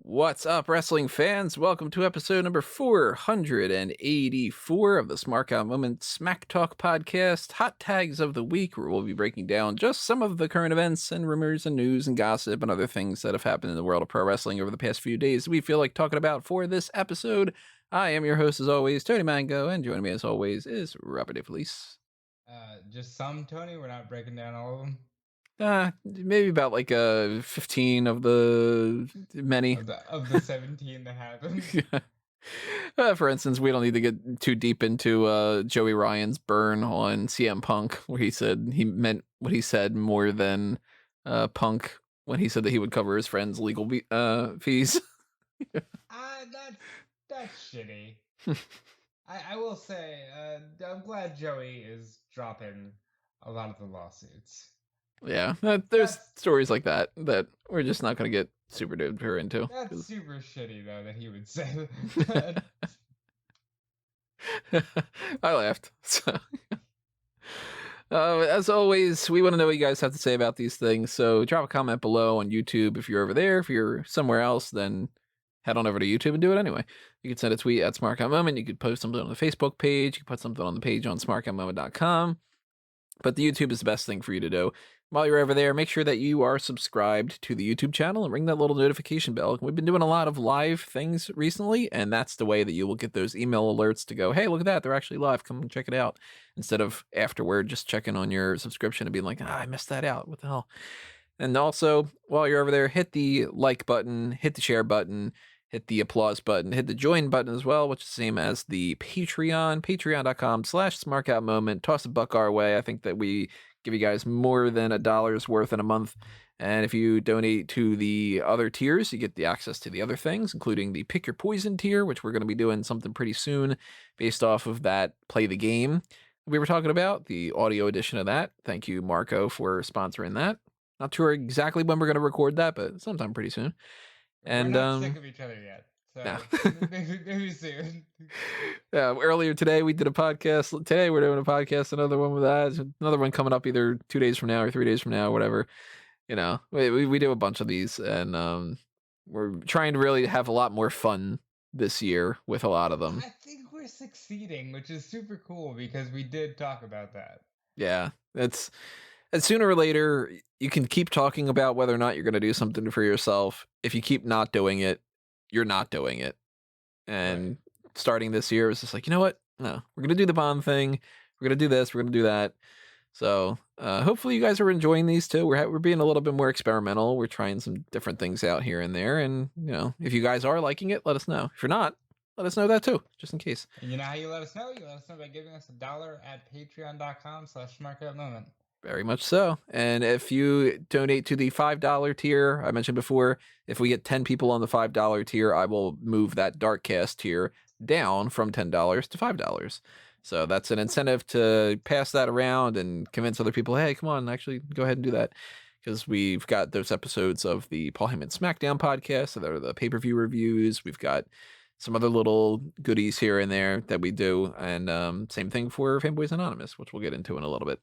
What's up, wrestling fans? Welcome to episode number 484 of the Smark Moment Smack Talk podcast, Hot Tags of the Week, where we'll be breaking down just some of the current events and rumors and news and gossip and other things that have happened in the world of pro wrestling over the past few days we feel like talking about for this episode. I am your host, as always, Tony Mango, and joining me, as always, is Robert DeFelice. Just some, Tony? We're not breaking down all of them? Maybe about like 15 of the many. Of the 17 that happened. For instance, we don't need to get too deep into Joey Ryan's burn on CM Punk, where he said he meant what he said more than Punk when he said that he would cover his friend's legal fees. That's shitty. I will say, I'm glad Joey is dropping a lot of the lawsuits. Yeah, there's stories like that we're just not going to get super duper into. That's super shitty, though, that he would say that. I laughed. So. As always, we want to know what you guys have to say about these things, so drop a comment below on YouTube if you're over there. If you're somewhere else, then head on over to YouTube and do it anyway. You can send a tweet at SmarkOutMoment. You could post something on the Facebook page. You can put something on the page on smarkoutmoment.com. But the YouTube is the best thing for you to do. While you're over there, make sure that you are subscribed to the YouTube channel and ring that little notification bell. We've been doing a lot of live things recently, and that's the way that you will get those email alerts to go, hey, look at that, they're actually live, come and check it out. Instead of afterward just checking on your subscription and being like, I missed that out, what the hell? And also, while you're over there, hit the like button, hit the share button, hit the applause button, hit the join button as well, which is the same as the Patreon, patreon.com/smarkoutmoment. Toss a buck our way. I think that we give you guys more than $1 worth in a month. And if you donate to the other tiers, you get the access to the other things, including the Pick Your Poison tier, which we're going to be doing something pretty soon based off of that Play the Game we were talking about, the audio edition of that. Thank you, Marco, for sponsoring that. Not sure exactly when we're going to record that, but sometime pretty soon. And we're not sick of each other yet, so no. maybe soon. Earlier today we did a podcast. Today we're doing a podcast, another one with that, another one coming up either 2 days from now or 3 days from now, whatever. You know, we do a bunch of these, and we're trying to really have a lot more fun this year with a lot of them. I think we're succeeding, which is super cool because we did talk about that. Yeah, it's sooner or later you can keep talking about whether or not you're going to do something for yourself. If you keep not doing it, you're not doing it. And starting this year, it was just like, you know what? No, we're going to do the Bond thing. We're going to do this. We're going to do that. So hopefully you guys are enjoying these too. We're being a little bit more experimental. We're trying some different things out here and there. And, you know, if you guys are liking it, let us know. If you're not, let us know that too, just in case. And you know how you let us know? You let us know by giving us $1 at patreon.com/smarkoutmoment. Very much so. And if you donate to the $5 tier, I mentioned before, if we get 10 people on the $5 tier, I will move that Darkcast tier down from $10 to $5. So that's an incentive to pass that around and convince other people, hey, come on, actually go ahead and do that. Because we've got those episodes of the Paul Heyman SmackDown podcast, so that are the pay-per-view reviews. We've got some other little goodies here and there that we do. And same thing for Fanboys Anonymous, which we'll get into in a little bit.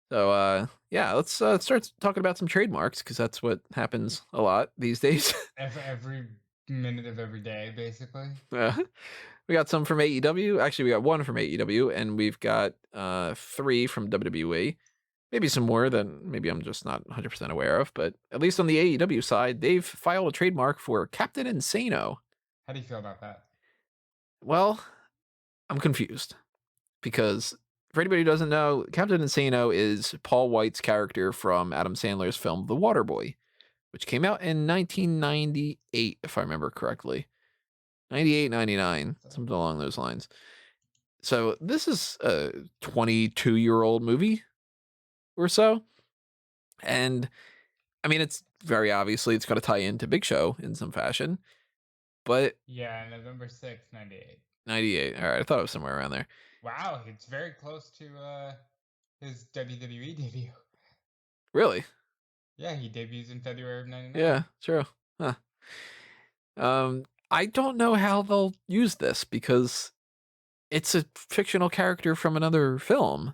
So, yeah, let's start talking about some trademarks, because that's what happens a lot these days. Every minute of every day, basically. We got some from AEW. Actually, we got one from AEW, and we've got 3 from WWE. Maybe some more that maybe I'm just not 100% aware of, but at least on the AEW side, they've filed a trademark for Captain Insano. How do you feel about that? Well, I'm confused, because for anybody who doesn't know, Captain Insano is Paul White's character from Adam Sandler's film The Waterboy, which came out in 1998, if I remember correctly. 98, 99, something along those lines. So this is a 22-year-old movie or so. And, I mean, it's very obviously it's got to tie into Big Show in some fashion. But yeah, November 6th, 98. 98. All right, I thought it was somewhere around there. Wow, it's very close to his WWE debut. Really? Yeah, he debuts in February of 99. Yeah, true. Huh. I don't know how they'll use this, because it's a fictional character from another film.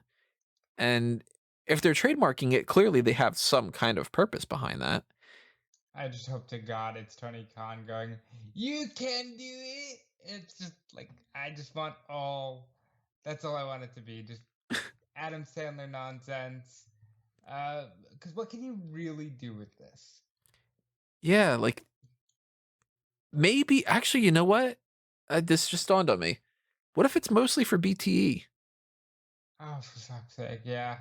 And if they're trademarking it, clearly they have some kind of purpose behind that. I just hope to God it's Tony Khan going, "You can do it." It's just like I just want all. That's all I want it to be. Just Adam Sandler nonsense. Because what can you really do with this? Yeah, like maybe actually, you know what? This just dawned on me. What if it's mostly for BTE? Oh, for fuck's sake, yeah.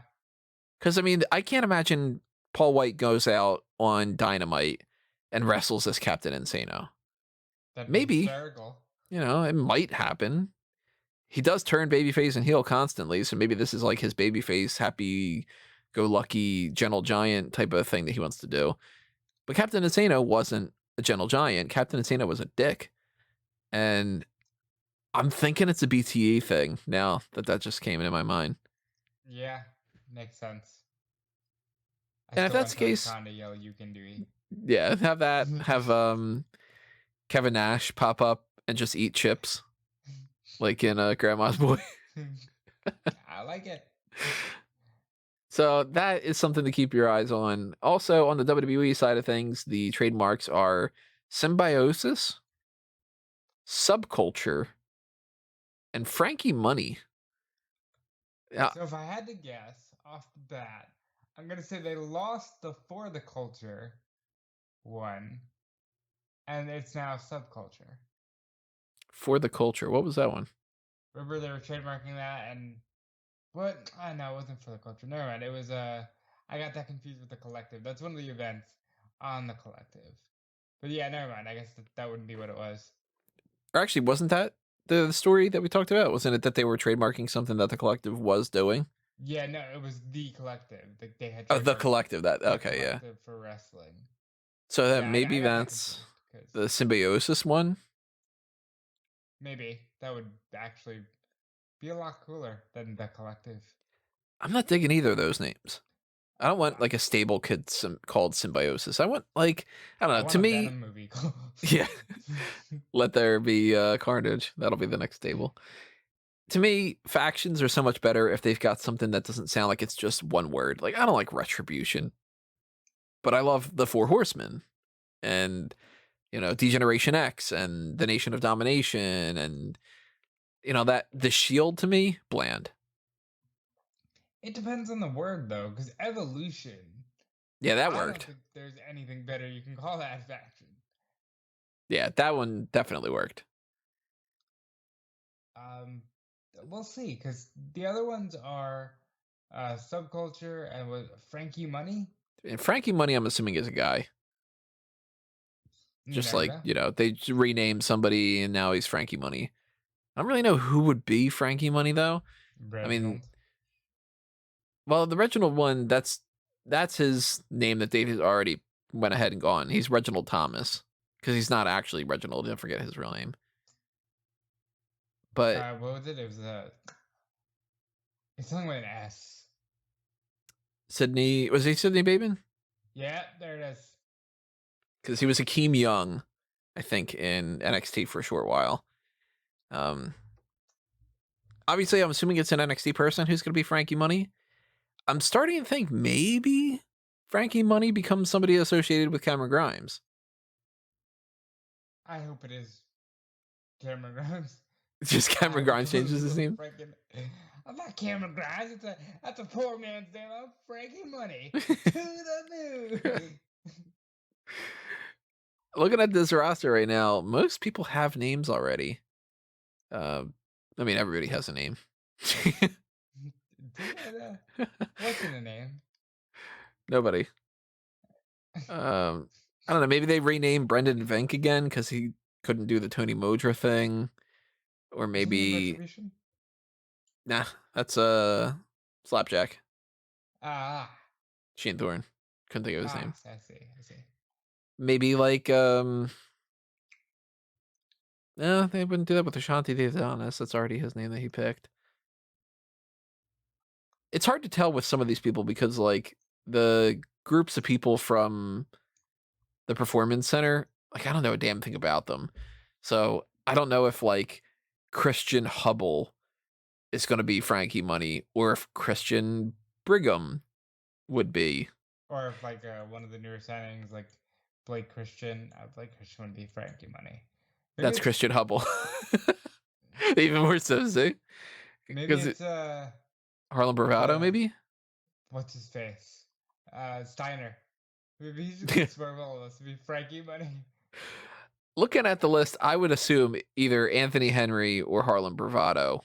Because I mean, I can't imagine Paul White goes out on Dynamite and wrestles as Captain Insano. That'd be Maybe, hysterical. it might happen. He does turn babyface and heel constantly, so maybe this is like his babyface, happy-go-lucky, gentle giant type of thing that he wants to do. But Captain Insano wasn't a gentle giant. Captain Insano was a dick, and I'm thinking it's a BTE thing now that just came into my mind. Yeah, makes sense. I And if still that's want the Tony case, Khan to yell, "You can do it." yeah, have that. Have Kevin Nash pop up and just eat chips like in Grandma's Boy. I like it. So that is something to keep your eyes on. Also, on the WWE side of things, the trademarks are Symbiosis, Subculture, and Franky Money. Yeah, So if I had to guess off the bat, I'm gonna say they lost the For the Culture one, and it's now Subculture. for the culture. What was that one? Remember they were trademarking that, and what? I know it wasn't For the Culture. Never mind. It was I got that confused with the Collective. That's one of the events on the Collective. But yeah, never mind. I guess that wouldn't be what it was. Or actually, wasn't that the story that we talked about? Wasn't it that they were trademarking something that the collective was doing? Yeah, no, it was the Collective. They had Oh, the trademarked collective. That the okay, yeah. Collective for wrestling. So that Yeah, I maybe got that that's confused because the Symbiosis one. maybe that would actually be a lot cooler than the Collective. I'm not digging either of those names. I don't want Uh, like a stable kid called Symbiosis. I want like I don't I know. want To a me, Venom movie called. yeah. Let there be carnage. That'll be the next stable. To me, factions are so much better if they've got something that doesn't sound like it's just one word. Like I don't like retribution, but I love the Four Horsemen and Degeneration X and the Nation of Domination and that the Shield to me bland. It depends on the word though, because evolution. Yeah, that I don't worked. think there's anything better you can call that faction. Yeah, that one definitely worked. Um, we'll see, because the other ones are Subculture and what Frankie Money. And Frankie Money, I'm assuming, is a guy. You Just never like, know. they renamed somebody and now he's Frankie Money. I don't really know who would be Frankie Money though. I mean, Reginald. well, the Reginald one, that's his name that David already went ahead and gone. He's Reginald Thomas because he's not actually Reginald. Don't forget his real name. But What was it? It was it's something with an S. was he Sidney Bateman? Yeah, there it is. Because he was Akeem Young, I think, in NXT for a short while. Obviously, I'm assuming it's an NXT person who's going to be Frankie Money. I'm starting to think maybe Frankie Money becomes somebody associated with Cameron Grimes. I hope it is Cameron Grimes. Just Cameron Grimes changes his name. I'm not Cameron Grimes. That's a poor man's name. I'm Frankie Money. To the moon. Looking at this roster right now, most people have names already. I mean, everybody has a name. What's in a name? Nobody. I don't know. Maybe they renamed Brendan Vink again because he couldn't do the Tony Modra thing, or Isn't he in maybe Retribution? nah. That's Slapjack. Ah, Shane Thorne. Couldn't think of his name. I see. Maybe like no, they wouldn't do that with Ashanti, to be honest. That's already his name that he picked. It's hard to tell with some of these people because like the groups of people from the performance center, like I don't know a damn thing about them. So I don't know if like Christian Hubble is going to be Frankie Money or if Christian Brigham would be. Or if like one of the newer signings, like Blake Christian. Blake Christian would be Frankie money. Maybe That's it's Christian Hubble. Even more so, see? maybe Because it's Harlem Bravado, the maybe? what's his face? Steiner. Maybe he's a good smart all of us to be Frankie money. Looking at the list, I would assume either Anthony Henry or Harlem Bravado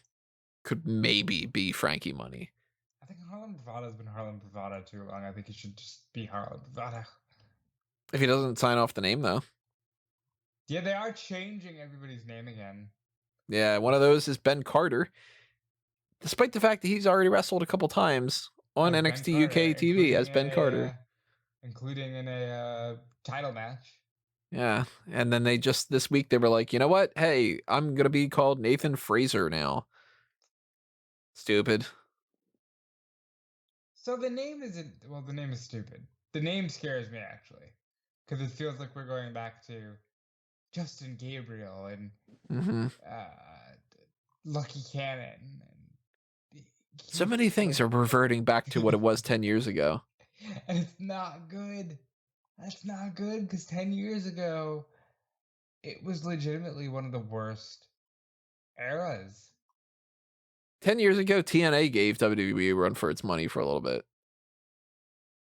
could maybe be Frankie money. I think Harlem Bravado's been Harlem Bravado too long. I think he should just be Harlem Bravado. If he doesn't sign off the name, though. Yeah, they are changing everybody's name again. Yeah, one of those is Ben Carter. Despite the fact that he's already wrestled a couple times on As Ben NXT Carter, UK TV as Ben Carter. including in a title match. Yeah, and then they just this week they were like, you know what? Hey, I'm gonna be called Nathan Frazer now. Stupid. So the name isn't. Well, the name is stupid. The name scares me actually, because it feels like we're going back to Justin Gabriel and Mm-hmm. Lucky Cannon. And So many things are reverting back to what it was 10 years ago. And it's not good. That's not good because 10 years ago, it was legitimately one of the worst eras. 10 years ago, TNA gave WWE a run for its money for a little bit.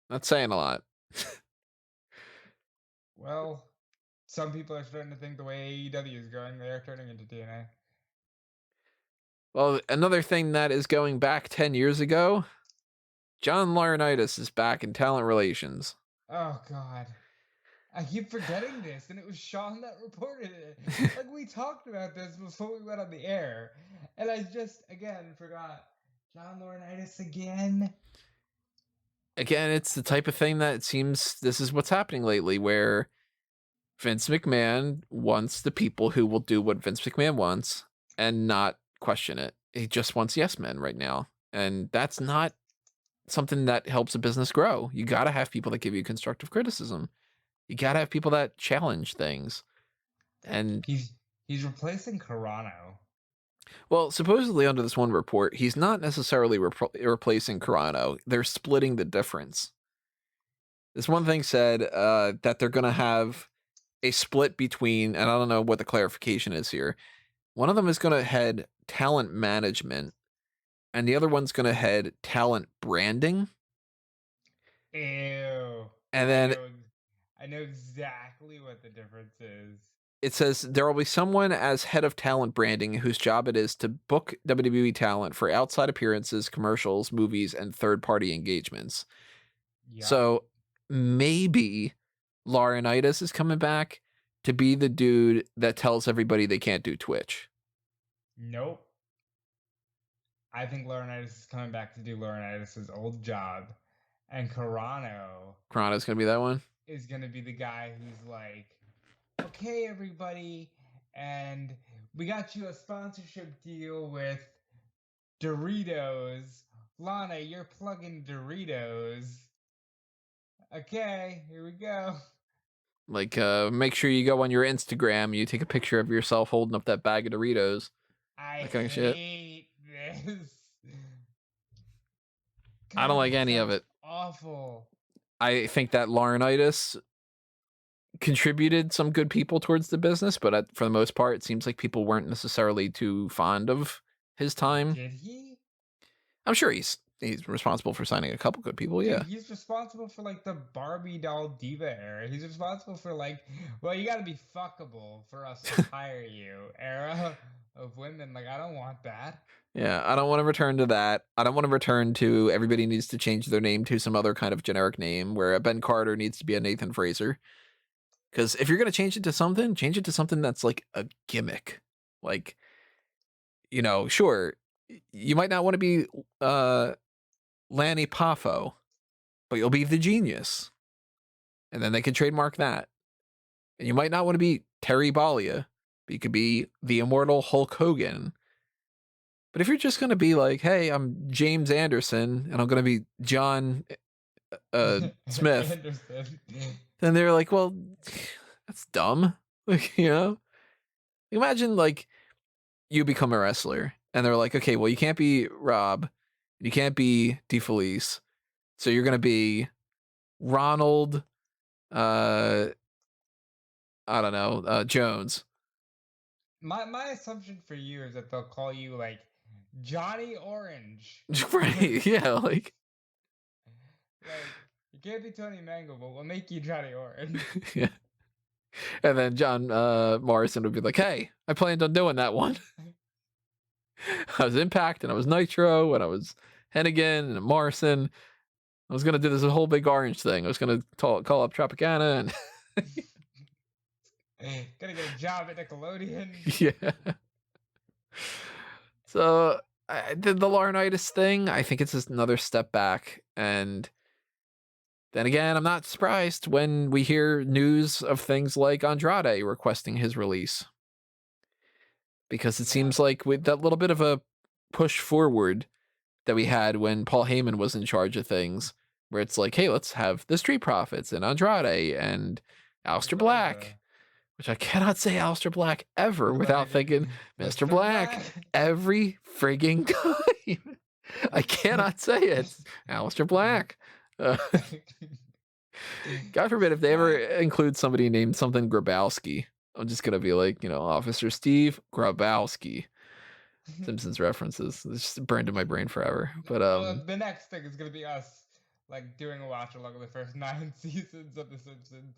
That's saying a lot. Well, some people are starting to think the way AEW is going, they are turning into TNA. Well, another thing that is going back 10 years ago, John Laurinaitis is back in talent relations. Oh, God. I keep forgetting this, and it was Sean that reported it. Like, we talked about this before we went on the air, and I just, again, forgot. John Laurinaitis again? Again, it's the type of thing that it seems this is what's happening lately, where Vince McMahon wants the people who will do what Vince McMahon wants and not question it. He just wants yes men right now. And that's not something that helps a business grow. You got to have people that give you constructive criticism. You got to have people that challenge things. And he's replacing Carano. well, supposedly under this one report, he's not necessarily replacing Carano. They're splitting the difference. This one thing said that they're going to have a split between, and I don't know what the clarification is here. One of them is going to head talent management, and the other one's going to head talent branding. Ew. And then I know exactly what the difference is. It says there will be someone as head of talent branding whose job it is to book WWE talent for outside appearances, commercials, movies, and third-party engagements. Yep. So maybe Laurinaitis is coming back to be the dude that tells everybody they can't do Twitch. Nope. I think Laurinaitis is coming back to do Laurinaitis' old job. And Carano's going to be that one? Is going to be the guy who's like, okay, everybody, and we got you a sponsorship deal with Doritos. Lana, you're plugging Doritos. Okay, here we go. Like, make sure you go on your Instagram, you take a picture of yourself holding up that bag of Doritos. I that kind of hate this. God, I don't like any of it. Awful. I think that Laurinaitis contributed some good people towards the business, but for the most part, it seems like people weren't necessarily too fond of his time. Did he? I'm sure he's responsible for signing a couple good people. Dude, yeah, he's responsible for like the Barbie doll diva era. He's responsible for like, well, you got to be fuckable for us to hire you era of women. Like, I don't want that. Yeah, I don't want to return to that. I don't want to return to everybody needs to change their name to some other kind of generic name where a Ben Carter needs to be a Nathan Frazer. Because if you're going to change it to something that's like a gimmick. Like, you know, sure, you might not want to be Lanny Poffo, but you'll be the Genius. And then they can trademark that. And you might not want to be Terry Bollea, but you could be the immortal Hulk Hogan. But if you're just going to be like, hey, I'm James Anderson, and I'm going to be John Smith, then they're like, well, that's dumb. Like, you know? Imagine, like, you become a wrestler, and they're like, okay, well, you can't be Rob, you can't be DeFelice, so you're going to be Ronald I don't know, Jones. My assumption for you is that they'll call you like Johnny Orange. Right? Yeah, like Like you can't be Tony Mango, but we'll make you Johnny Orange. yeah. And then John Morrison would be like, "Hey, I planned on doing that one. I was Impact, and I was Nitro, and I was Hennigan and Morrison. I was gonna do this whole big orange thing. I was gonna call up Tropicana, and Gonna get a job at Nickelodeon. yeah." So the Laurinaitis thing, I think it's just another step back. And then again, I'm not surprised when we hear news of things like Andrade requesting his release. Because it Yeah. seems like with that little bit of a push forward that we had when Paul Heyman was in charge of things, where it's like, hey, let's have the Street Profits and Andrade and Aleister Black, which I cannot say Aleister Black ever without thinking Mr. Black every frigging time. I cannot say it. Aleister Black. God forbid if they ever include somebody named something Grabowski. I'm just going to be like, Officer Steve Grabowski. Simpsons references. It's just burned in my brain forever. But the next thing is gonna be us like doing a watch along of the first 9 seasons of The Simpsons.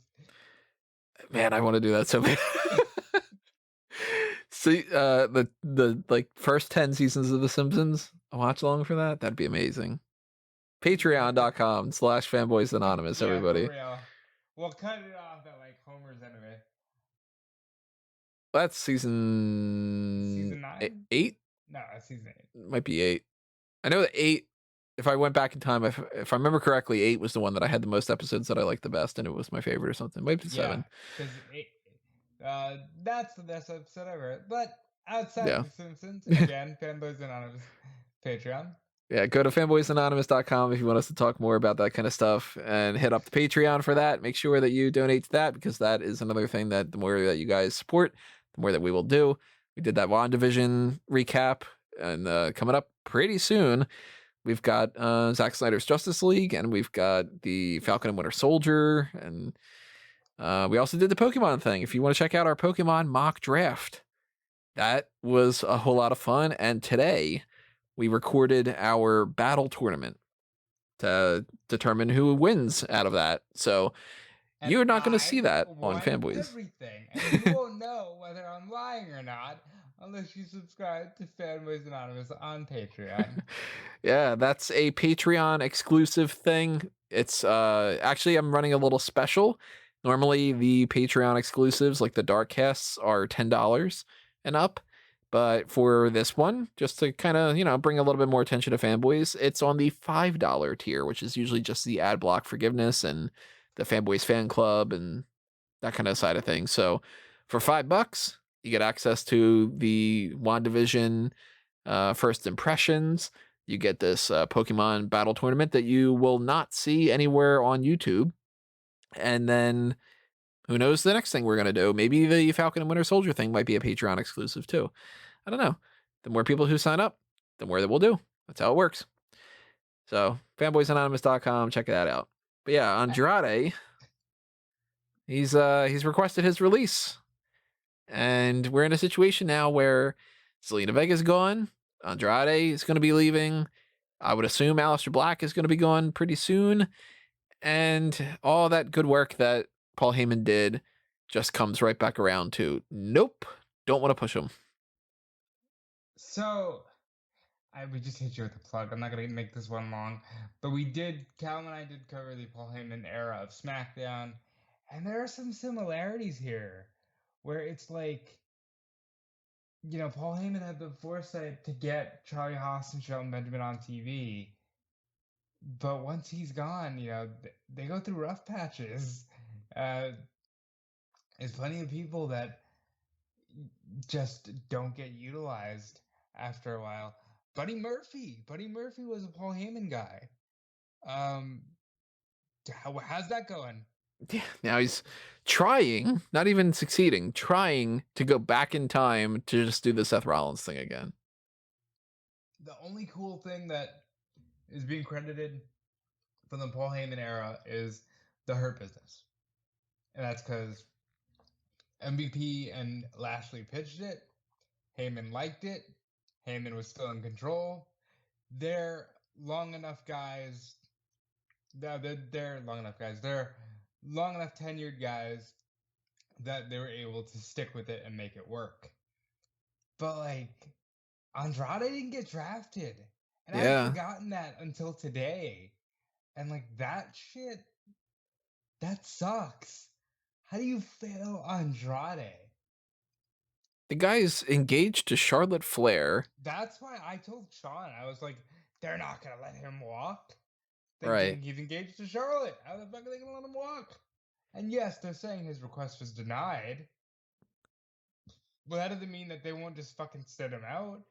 Man, I want to do that so bad. See, the like first 10 seasons of The Simpsons. A watch along for that. That'd be amazing. Patreon.com/fanboys anonymous. Yeah, everybody. for real. We'll cut it off at like Homer's anyway. That's season 9? 8. No, that's season 8. Might be 8. I know that 8. If I went back in time, if I remember correctly, 8 was the one that I had the most episodes that I liked the best, and it was my favorite or something. Might be 7. Because that's the best episode ever. But outside Yeah. of The Simpsons, again, Fanboys Anonymous Patreon. Yeah, go to fanboysanonymous.com if you want us to talk more about that kind of stuff, and hit up the Patreon for that. Make sure that you donate to that, because that is another thing that the more that you guys support, the more that we will do. We did that WandaVision recap, and coming up pretty soon, we've got Zack Snyder's Justice League, and we've got the Falcon and Winter Soldier, and we also did the Pokemon thing. If you want to check out our Pokemon mock draft, that was a whole lot of fun. And today we recorded our battle tournament to determine who wins out of that. So And you're not going to see that on Fanboys. Everything. And you won't know whether I'm lying or not unless you subscribe to Fanboys Anonymous on Patreon. Yeah, that's a Patreon exclusive thing. It's actually, I'm running a little special. Normally the Patreon exclusives like the Dark casts are $10 and up. But for this one, just to kind of, bring a little bit more attention to Fanboys, it's on the $5 tier, which is usually just the ad block forgiveness and the Fanboys fan club and that kind of side of things. So for $5, you get access to the WandaVision first impressions. You get this Pokemon battle tournament that you will not see anywhere on YouTube. And then who knows the next thing we're going to do? Maybe the Falcon and Winter Soldier thing might be a Patreon exclusive too. I don't know. The more people who sign up, the more that we'll do. That's how it works. So fanboysanonymous.com, check that out. But yeah, Andrade, he's requested his release. And we're in a situation now where Zelina Vega's gone. Andrade is going to be leaving. I would assume Aleister Black is going to be gone pretty soon. And all that good work that Paul Heyman did just comes right back around to, nope, don't want to push him. So, we just hit you with a plug. I'm not going to make this one long. But Callum and I did cover the Paul Heyman era of SmackDown. And there are some similarities here where it's like, Paul Heyman had the foresight to get Charlie Haas and Shelton Benjamin on TV. But once he's gone, they go through rough patches. There's plenty of people that just don't get utilized after a while. Buddy Murphy was a Paul Heyman guy. How's that going? Yeah, now he's trying, not even succeeding, trying to go back in time to just do the Seth Rollins thing again. The only cool thing that is being credited from the Paul Heyman era is the Hurt Business. And that's because MVP and Lashley pitched it. Heyman liked it. Heyman was still in control. They're long enough guys. They're long enough guys. They're long enough tenured guys that they were able to stick with it and make it work. But like Andrade didn't get drafted. And I had Yeah. forgotten that until today. And like that shit, that sucks. How do you fail Andrade? The guy's engaged to Charlotte Flair. That's why I told Sean, I was like, they're not gonna let him walk. Right. Thinking he's engaged to Charlotte. How the fuck are they gonna let him walk? And yes, they're saying his request was denied. But that doesn't mean that they won't just fucking sit him out.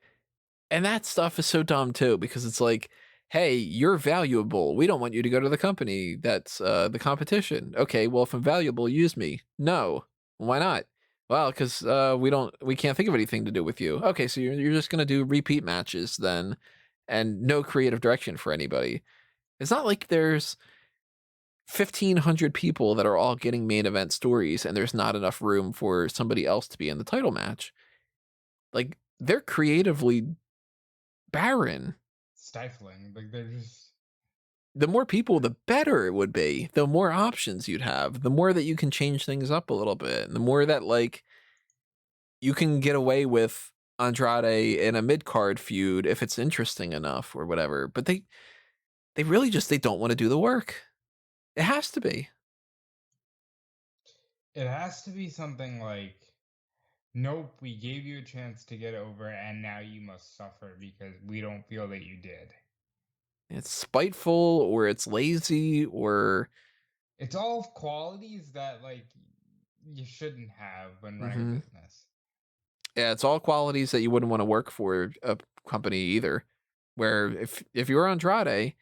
And that stuff is so dumb too, because it's like, hey, you're valuable. We don't want you to go to the company that's the competition. Okay, well, if I'm valuable, use me. No. Why not? Well, because we can't think of anything to do with you. Okay, so you're just gonna do repeat matches then, and no creative direction for anybody. It's not like there's 1,500 people that are all getting main event stories, and there's not enough room for somebody else to be in the title match. Like, they're creatively barren. Stifling. Like they're just The more people, the better it would be. The more options you'd have, the more that you can change things up a little bit, and the more that like you can get away with Andrade in a mid-card feud if it's interesting enough or whatever. But they really just they don't want to do the work. It has to be. it has to be something like, nope, we gave you a chance to get over and now you must suffer because we don't feel that you did. It's spiteful or it's lazy or It's all qualities that like you shouldn't have when running a mhm. business. Yeah, it's all qualities that you wouldn't want to work for a company either. Where if you're Andrade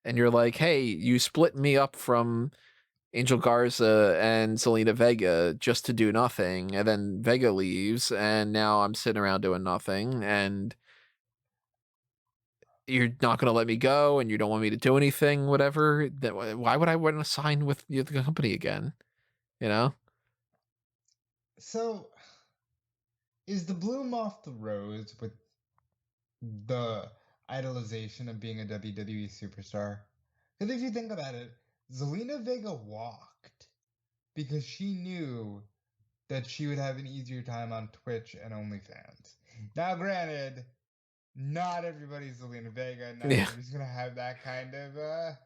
and you're like, hey, you split me up from Angel Garza and Selena Vega just to do nothing, and then Vega leaves, and now I'm sitting around doing nothing, and you're not going to let me go, and you don't want me to do anything, whatever. That why would I want to sign with the company again? You know? So, is the bloom off the rose with the idolization of being a WWE superstar? Because if you think about it, Zelina Vega walked because she knew that she would have an easier time on Twitch and OnlyFans. Now, granted, not everybody's Zelina Vega. Not Yeah. everybody's gonna have that kind of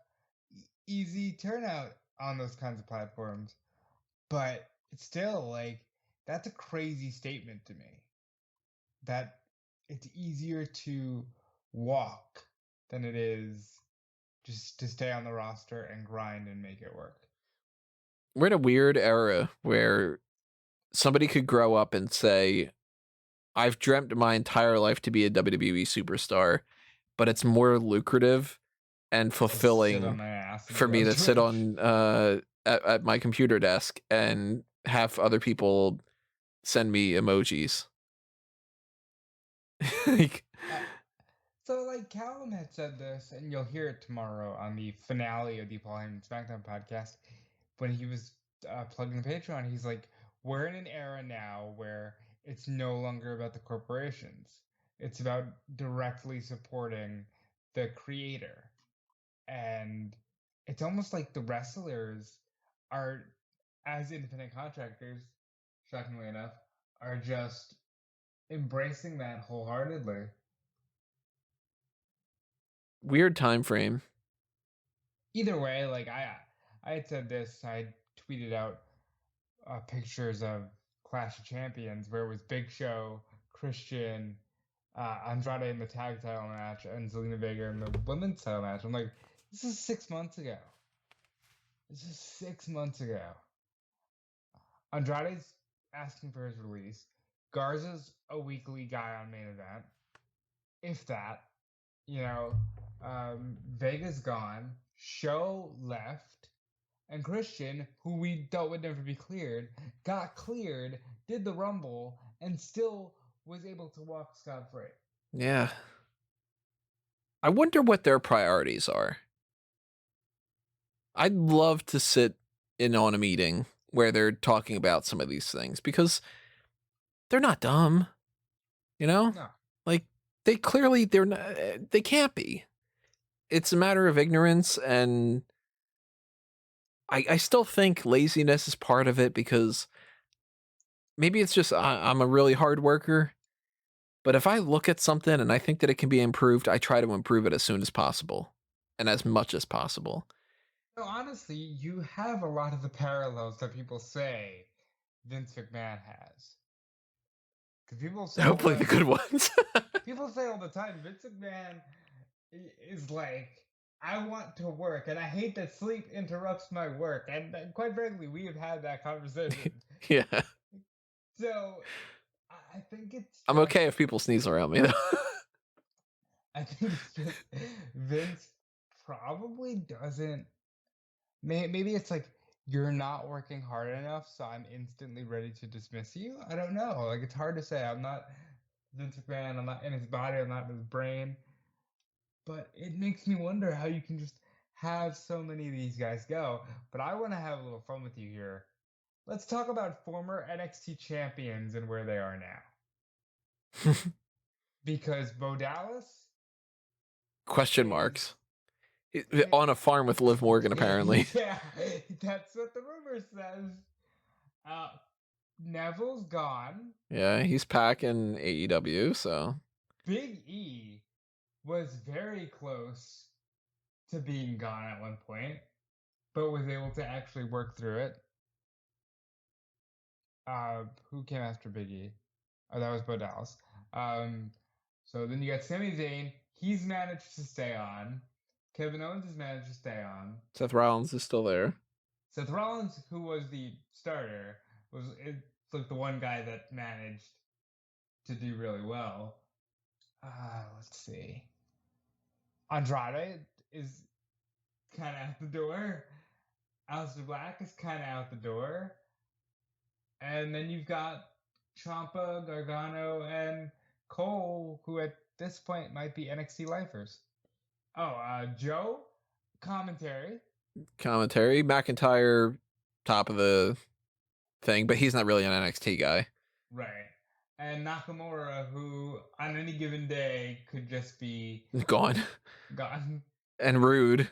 easy turnout on those kinds of platforms. But it's still like that's a crazy statement to me. That it's easier to walk than it is just to stay on the roster and grind and make it work. We're in a weird era where somebody could grow up and say, I've dreamt my entire life to be a WWE superstar, but it's more lucrative and To sit on fulfilling my ass and for be me on to sit Twitch. on at my computer desk and have other people send me emojis. Like, Uh, so, like Callum had said this, and you'll hear it tomorrow on the finale of the Paul Heyman SmackDown podcast when he was plugging the Patreon. He's like, "We're in an era now where it's no longer about the corporations; it's about directly supporting the creator." And it's almost like the wrestlers are, as independent contractors, shockingly enough, are just embracing that wholeheartedly. weird time frame. Either way, like I had said this, I tweeted out pictures of Clash of Champions where it was Big Show, Christian, Andrade in the tag title match, and Zelina Vega in the women's title match. I'm like, this is 6 months ago. This is 6 months ago. Andrade's asking for his release. Garza's a weekly guy on main event, if that. You know, Vega's gone. Show left. And Christian, who we thought would never be cleared, got cleared, did the Rumble, and still was able to walk scot free. Yeah. I wonder what their priorities are. I'd love to sit in on a meeting where they're talking about some of these things, because they're not dumb, you know? No. Like, they're not, they can't be. It's a matter of ignorance, and I still think laziness is part of it, because maybe it's just I'm a really hard worker, but if I look at something and I think that it can be improved, I try to improve it as soon as possible and as much as possible. No, honestly, you have a lot of the parallels that people say Vince McMahon has. Because people say all Hopefully the the good ones. people say all the time Vince McMahon is like, I want to work, and I hate that sleep interrupts my work. And quite frankly, we have had that conversation. Yeah. So I think it's I'm just okay if people sneeze around me, though. I think it's just Vince probably doesn't. Maybe it's like you're not working hard enough, so I'm instantly ready to dismiss you. I don't know. Like it's hard to say. I'm not Vince McMahon. I'm not in his body. I'm not in his brain. But it makes me wonder how you can just have so many of these guys go. But I want to have a little fun with you here. Let's talk about former NXT champions and where they are now. Because Bo Dallas Question is marks. On a farm with Liv Morgan, apparently. yeah, that's what the rumor says. Uh, Neville's gone. Yeah, he's packing AEW, so. Big E was very close to being gone at one point, but was able to actually work through it. Who came after Big E? Oh, that was Bo Dallas. So then you got Sami Zayn. He's managed to stay on. Kevin Owens has managed to stay on. Seth Rollins is still there. Seth Rollins, who was the starter, it's like the one guy that managed to do really well. Let's see. Andrade is kind of out the door. Aleister Black is kind of out the door. And then you've got Ciampa, Gargano, and Cole, who at this point might be NXT lifers. Oh, Joe, commentary. McIntyre, top of the thing, but he's not really an NXT guy. Right. And Nakamura, who on any given day could just be Gone. gone. And Rude,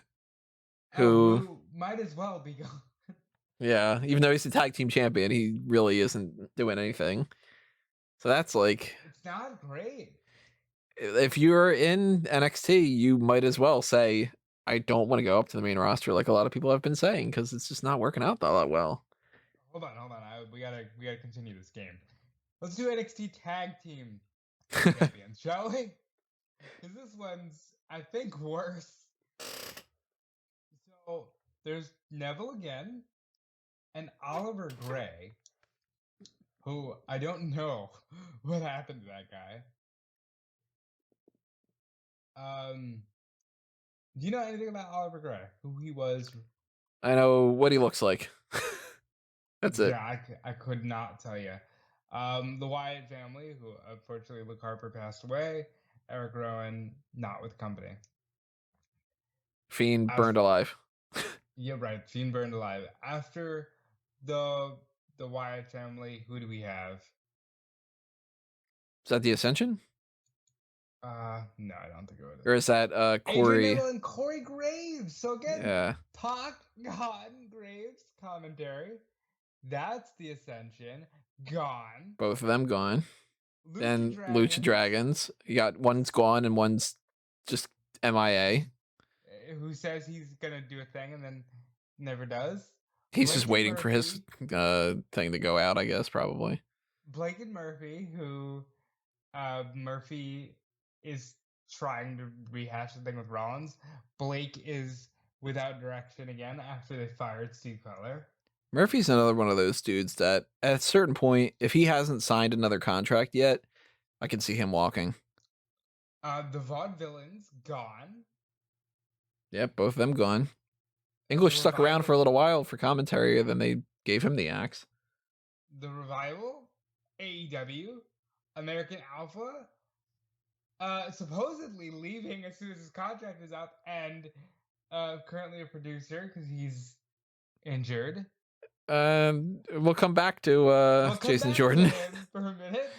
who, Who might as well be gone. yeah, even though he's the tag team champion, he really isn't doing anything. So that's like, It's not great. if you're in NXT, you might as well say, I don't want to go up to the main roster, like a lot of people have been saying, because it's just not working out that well. Hold on. We gotta continue this game. Let's do NXT tag team champions, shall we? Because this one's, I think, worse. So there's Neville again, and Oliver Gray, who I don't know what happened to that guy. Do you know anything about Oliver Gray? Who he was? I know what he looks like. That's it. Yeah, I could not tell you. The Wyatt family, who unfortunately Luke Harper passed away. Eric Rowan, not with company. Fiend burned alive. Yeah, right. Fiend burned alive. After the Wyatt family, who do we have? Is that the Ascension? No, I don't think it was. Or is that Adrian Corey? Neville and Corey Graves. So again, Yeah. Pac, gone, Graves commentary. That's the Ascension. Gone. Both of them gone. Lucha And Lucha Dragons. You got one's gone and one's just MIA. Who says he's gonna do a thing and then never does? He's just waiting for his thing to go out, I guess, probably. Blake and Murphy, who Murphy is trying to rehash the thing with Rollins. Blake is without direction again after they fired Steve Cutler. Murphy's another one of those dudes that at a certain point, if he hasn't signed another contract yet, I can see him walking. The Vaudevillains, gone. Yep, both of them gone. English stuck around for a little while for commentary, and then they gave him the axe. The Revival, AEW, American Alpha, supposedly leaving as soon as his contract is up, and currently a producer because he's injured. We'll come back to We'll come Jason back to Jordan. him for a minute.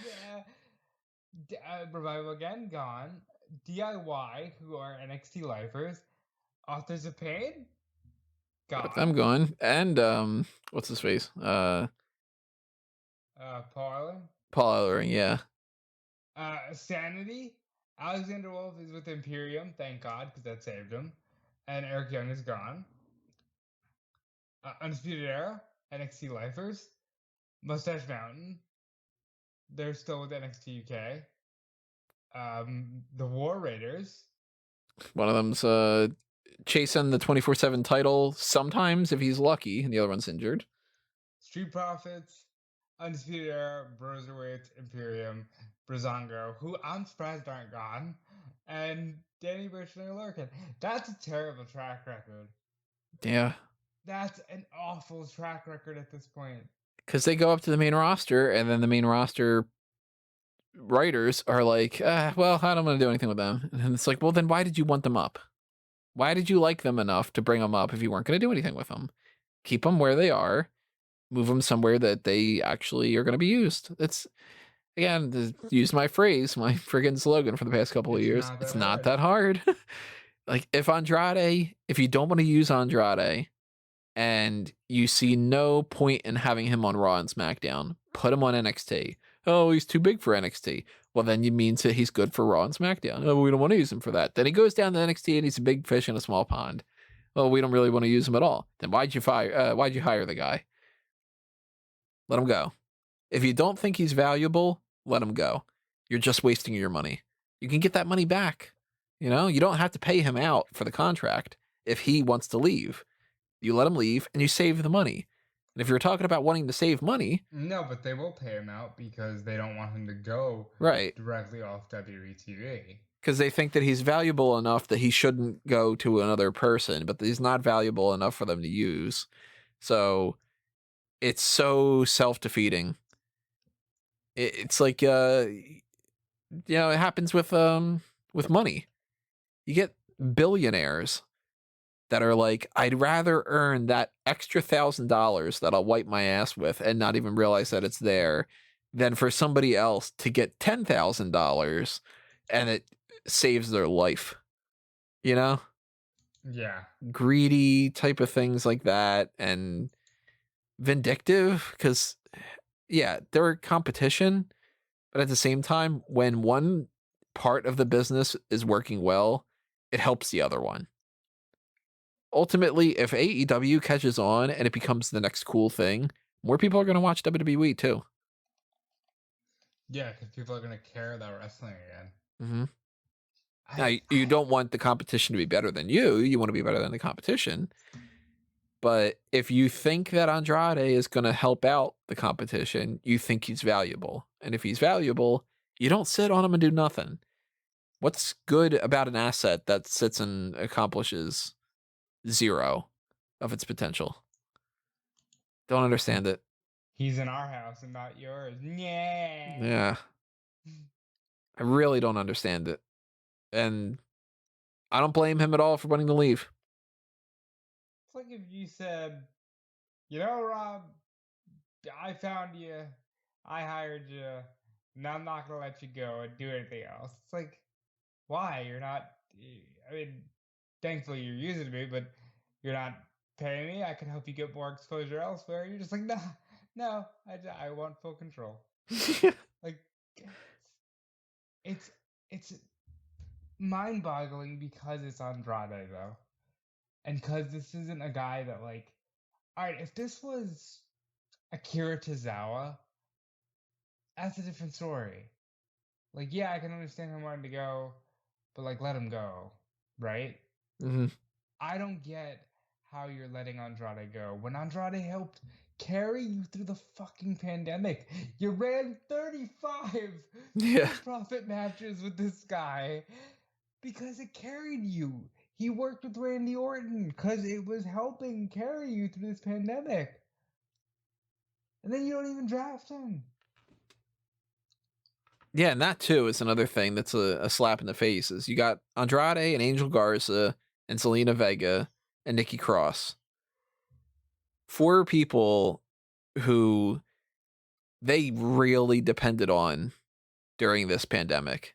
Revival again gone. DIY, who are NXT lifers. Authors of Pain Both them gone. gone. And what's his face? Paul Ellen. Paul Ellering, yeah. Sanity. Alexander Wolf is with Imperium, thank God, because that saved him. And Eric Young is gone. Undisputed Era, NXT lifers. Mustache Mountain, they're still with NXT UK. The War Raiders. One of them's chasing the 24/7 title sometimes if he's lucky, and the other one's injured. Street Profits, Undisputed Era, Broserweight, Imperium, Brazongo, who I'm surprised aren't gone, and Danny Burchland and Lurkin. That's a terrible track record. Yeah. That's an awful track record at this point. Because they go up to the main roster, and then the main roster writers are like, well, I don't want to do anything with them. And it's like, well, then why did you want them up? Why did you like them enough to bring them up if you weren't going to do anything with them? Keep them where they are. Move them somewhere that they actually are going to be used. It's, again, to use my phrase, my friggin' slogan for the past couple of years. It's not that hard. Like, if you don't want to use Andrade and you see no point in having him on Raw and SmackDown, put him on NXT. Oh, he's too big for NXT. Well, then you mean that he's good for Raw and SmackDown. Oh, we don't want to use him for that. Then he goes down to NXT and he's a big fish in a small pond. Well, we don't really want to use him at all. Then why'd you hire the guy? Let him go. If you don't think he's valuable, let him go. You're just wasting your money. You can get that money back. You don't have to pay him out for the contract if he wants to leave. You let him leave and you save the money. And if you're talking about wanting to save money... No, but they will pay him out because they don't want him to go directly off WWE TV. Because they think that he's valuable enough that he shouldn't go to another person, but he's not valuable enough for them to use. So it's so self-defeating. It's like, it happens with money. You get billionaires that are like, I'd rather earn that extra $1,000 that I'll wipe my ass with and not even realize that it's there than for somebody else to get $10,000 and it saves their life. Yeah. Greedy type of things like that, and vindictive, because, yeah, they're competition, but at the same time, when one part of the business is working well, it helps the other one. Ultimately, if AEW catches on and it becomes the next cool thing, more people are going to watch WWE too. Yeah, because people are going to care about wrestling again. Mm-hmm. Now, you don't want the competition to be better than you. You want to be better than the competition. But if you think that Andrade is going to help out the competition, you think he's valuable. And if he's valuable, you don't sit on him and do nothing. What's good about an asset that sits and accomplishes 0 of its potential? Don't understand it. He's in our house and not yours. Yeah. I really don't understand it. And I don't blame him at all for wanting to leave. It's like if you said, Rob, I found you, I hired you, and I'm not going to let you go and do anything else. It's like, why? You're not, I mean, thankfully you're using me, but you're not paying me. I can help you get more exposure elsewhere. You're just like, no, I want full control. Like, it's mind-boggling because it's Andrade, though. And because this isn't a guy that, like, all right, if this was Akira Tozawa, that's a different story. Like, yeah, I can understand him wanting to go, but, like, let him go, right? Mm-hmm. I don't get how you're letting Andrade go when Andrade helped carry you through the fucking pandemic. You ran 35 profit matches with this guy because it carried you. He worked with Randy Orton because it was helping carry you through this pandemic. And then you don't even draft him. Yeah, and that too is another thing that's a slap in the face. Is you got Andrade and Angel Garza and Selena Vega and Nikki Cross. 4 people who they really depended on during this pandemic.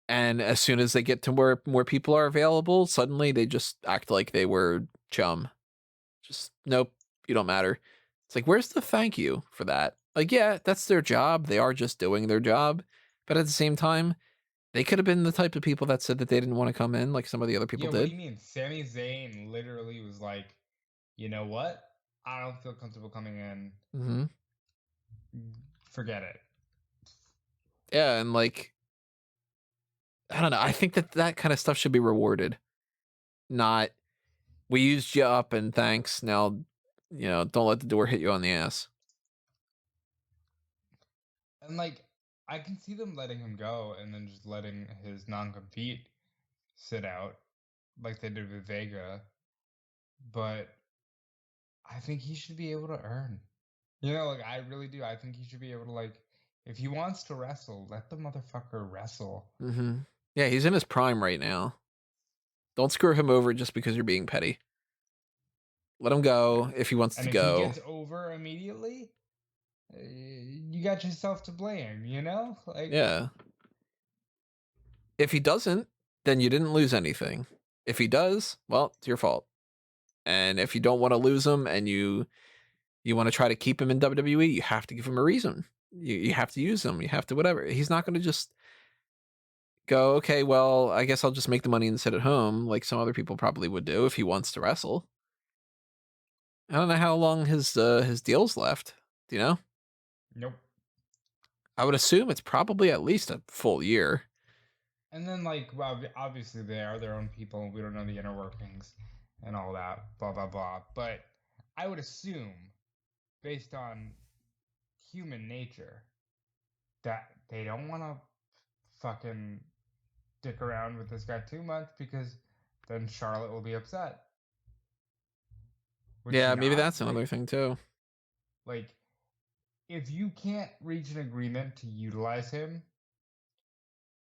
And as soon as they get to where more people are available, suddenly they just act like they were chum. Just, nope, you don't matter. It's like, where's the thank you for that? Like, yeah, that's their job. They are just doing their job. But at the same time, they could have been the type of people that said that they didn't want to come in like some of the other people Yeah, what do did. you mean? Sami Zayn literally was like, you know what? I don't feel comfortable coming in. Hmm. Forget it. Yeah, and like, I don't know. I think that that kind of stuff should be rewarded. Not, we used you up and thanks. Now, don't let the door hit you on the ass. And like, I can see them letting him go and then just letting his non-compete sit out, like they did with Vega. But I think he should be able to earn. Like I really do. I think he should be able to like, if he wants to wrestle, let the motherfucker wrestle. Hmm. Yeah, he's in his prime right now. Don't screw him over just because you're being petty. Let him go if he wants And to if he go. gets over immediately, you got yourself to blame. Like Yeah. If he doesn't, then you didn't lose anything. If he does, well, it's your fault. And if you don't want to lose him and you want to try to keep him in WWE, you have to give him a reason. You have to use him. You have to whatever. He's not going to just go, okay, well, I guess I'll just make the money and sit at home like some other people probably would do if he wants to wrestle. I don't know how long his deal's left. Do you know? nope. I would assume it's probably at least a full year. And then like, well, obviously they are their own people, and we don't know the inner workings and all that, blah blah blah. But I would assume, based on human nature, that they don't want to fucking dick around with this guy too much because then Charlotte will be upset. Would she Yeah, maybe not? that's another thing too. Like if you can't reach an agreement to utilize him,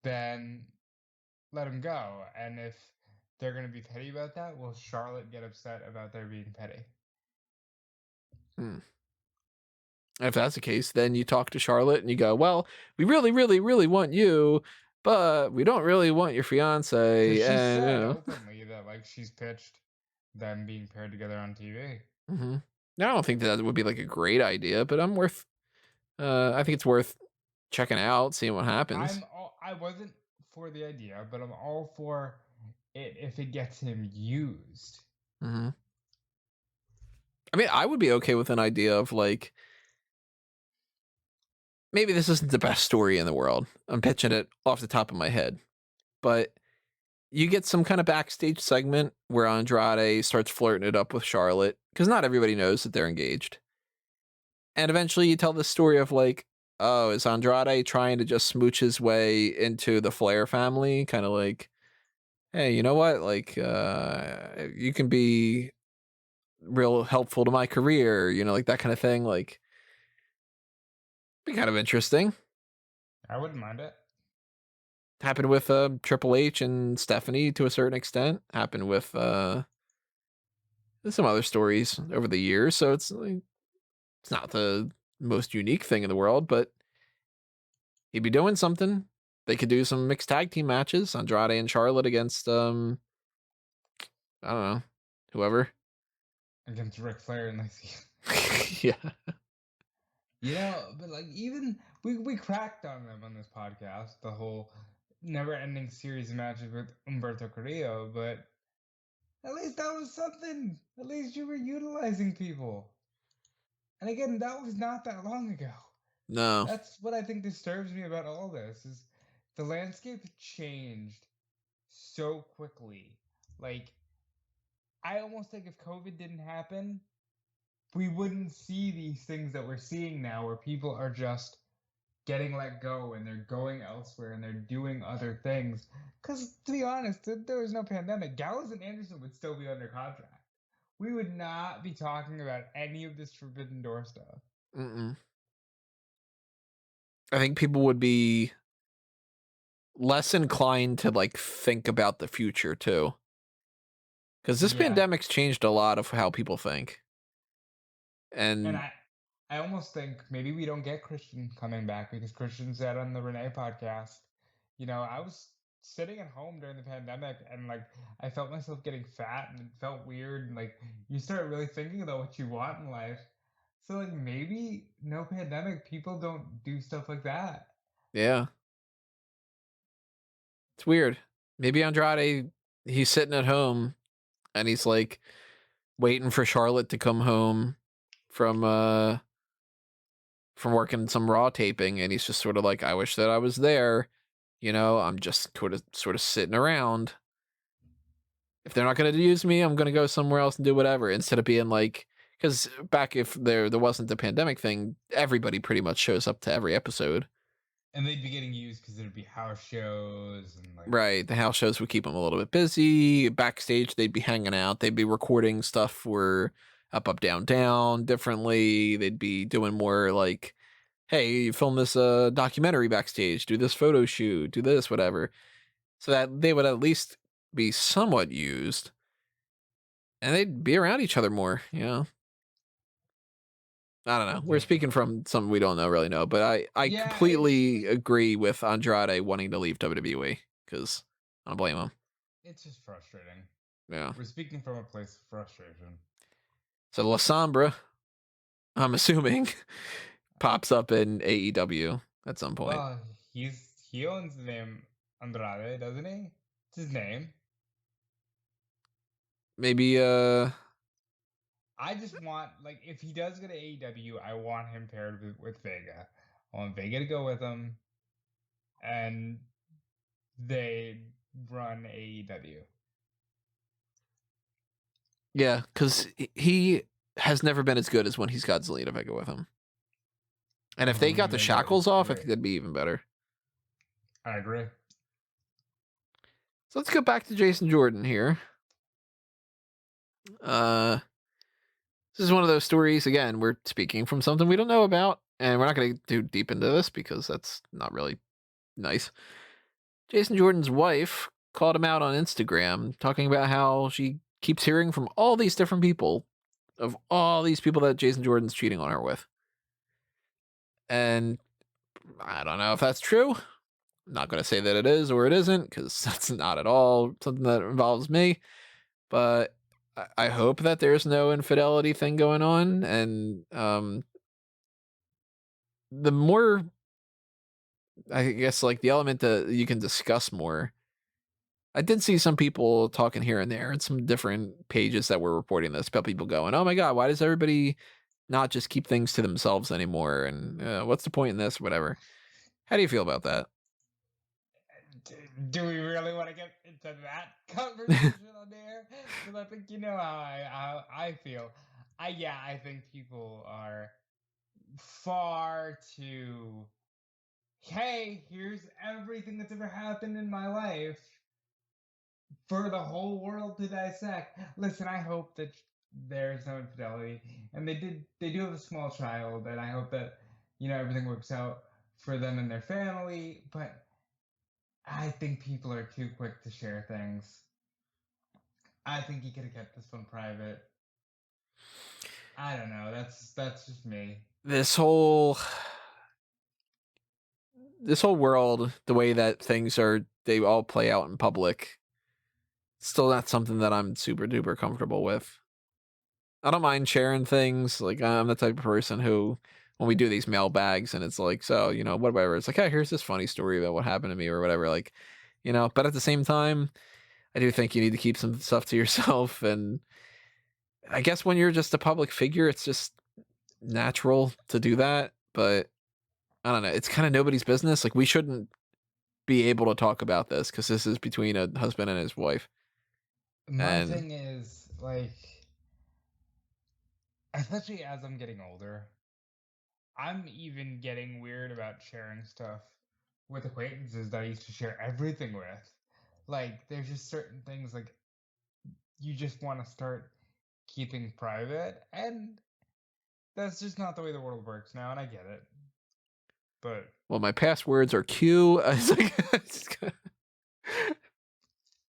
then let him go. And if they're going to be petty about that, will Charlotte get upset about their being petty? Hmm. If that's the case, then you talk to Charlotte and you go, well, we really, really, really want you, but we don't really want your Because fiance. she And, said openly that like she's pitched them being paired together on TV. hmm. I don't think that would be like a great idea, but I think it's worth checking out, seeing what happens. I wasn't for the idea, but I'm all for it if it gets him used. Hmm. I mean, I would be okay with an idea of like, maybe this isn't the best story in the world. I'm pitching it off the top of my head, but you get some kind of backstage segment where Andrade starts flirting it up with Charlotte because not everybody knows that they're engaged. And eventually you tell the story of like, oh, is Andrade trying to just smooch his way into the Flair family? Kind of like, hey, you know what? Like, you can be real helpful to my career, like that kind of thing. Like, be kind of interesting. I wouldn't mind it. Happened with Triple H and Stephanie to a certain extent. Happened with some other stories over the years. So it's like, it's not the most unique thing in the world, but he'd be doing something. They could do some mixed tag team matches, Andrade and Charlotte against I don't know, whoever. Against Ric Flair and like Yeah. but like even we cracked on them on this podcast, the whole never ending series of matches with Umberto Carrillo, but at least that was something. At least you were utilizing people. And again, that was not that long ago. No. That's what I think disturbs me about all this is the landscape changed so quickly. Like I almost think if COVID didn't happen, we wouldn't see these things that we're seeing now where people are just getting let go and they're going elsewhere and they're doing other things. Because to be honest, if there was no pandemic, Gallows and Anderson would still be under contract. We would not be talking about any of this Forbidden Door stuff. Mm-mm. I think people would be less inclined to like think about the future too. Because this Yeah, pandemic's changed a lot of how people think. and And I almost think maybe we don't get Christian coming back because Christian said on the Renee podcast, I was sitting at home during the pandemic and like I felt myself getting fat and it felt weird and like you start really thinking about what you want in life. So like maybe no pandemic, people don't do stuff like that. yeah, it's weird. Maybe Andrade, he's sitting at home and he's like waiting for Charlotte to come home from working some Raw taping, and he's just sort of like, I wish that I was there. I'm just sort of sitting around. If they're not going to use me, I'm going to go somewhere else and do whatever, instead of being like, because back if there wasn't the pandemic thing, everybody pretty much shows up to every episode. And they'd be getting used because there'd be house shows and like Right, the house shows would keep them a little bit busy. Backstage, they'd be hanging out. They'd be recording stuff for up, down, down differently. They'd be doing more like, hey, you film this documentary backstage, do this photo shoot, do this, whatever. So that they would at least be somewhat used, and they'd be around each other more. I don't know. We're speaking definitely. from something we don't really know, but I Yeah, completely agree with Andrade wanting to leave WWE, because I don't blame him. it's just frustrating. Yeah. We're speaking from a place of frustration. So La Sombra, I'm assuming, pops up in AEW at some point. Well, he owns the name Andrade, doesn't he? It's his name. Maybe I just want like if he does go to AEW, I want him paired with Vega. I want Vega to go with him, and they run AEW. yeah, because he has never been as good as when he's got Zelina Vega with him. And if they got the Vega is shackles off, I think great. that'd be even better. I agree. So let's go back to Jason Jordan here. This is one of those stories, again, we're speaking from something we don't know about, and we're not going to do deep into this because that's not really nice. Jason Jordan's wife called him out on Instagram, talking about how she keeps hearing from all these different people, of all these people that Jason Jordan's cheating on her with. And I don't know if that's true. I'm not going to say that it is or it isn't, because that's not at all something that involves me. But I hope that there's no infidelity thing going on. And the more, I guess, like the element that you can discuss more, I did see some people talking here and there and some different pages that were reporting this about people going, oh my God, why does everybody not just keep things to themselves anymore? And what's the point in this? Whatever. How do you feel about that? Do we really want to get into that conversation on air? Because I think you know how I feel. I think people are far too. Hey, here's everything that's ever happened in my life for the whole world to dissect. Listen, I hope that there's no infidelity, and they do have a small child, and I hope that everything works out for them and their family. But I think people are too quick to share things. I think he could have kept this one private. I don't know. That's just me. This whole world, the way that things are, they all play out in public, still not something that I'm super duper comfortable with. I don't mind sharing things. Like, I'm the type of person who, when we do these mailbags and it's like, so, whatever, it's like, hey, here's this funny story about what happened to me or whatever. Like, but at the same time, I do think you need to keep some stuff to yourself. And I guess when you're just a public figure, it's just natural to do that. But I don't know. It's kind of nobody's business. Like, we shouldn't be able to talk about this because this is between a husband and his wife. My And thing is like, especially as I'm getting older, I'm even getting weird about sharing stuff with acquaintances that I used to share everything with. Like, there's just certain things like you just want to start keeping private, and that's just not the way the world works now, and I get it. But well, my passwords are Q. It's like,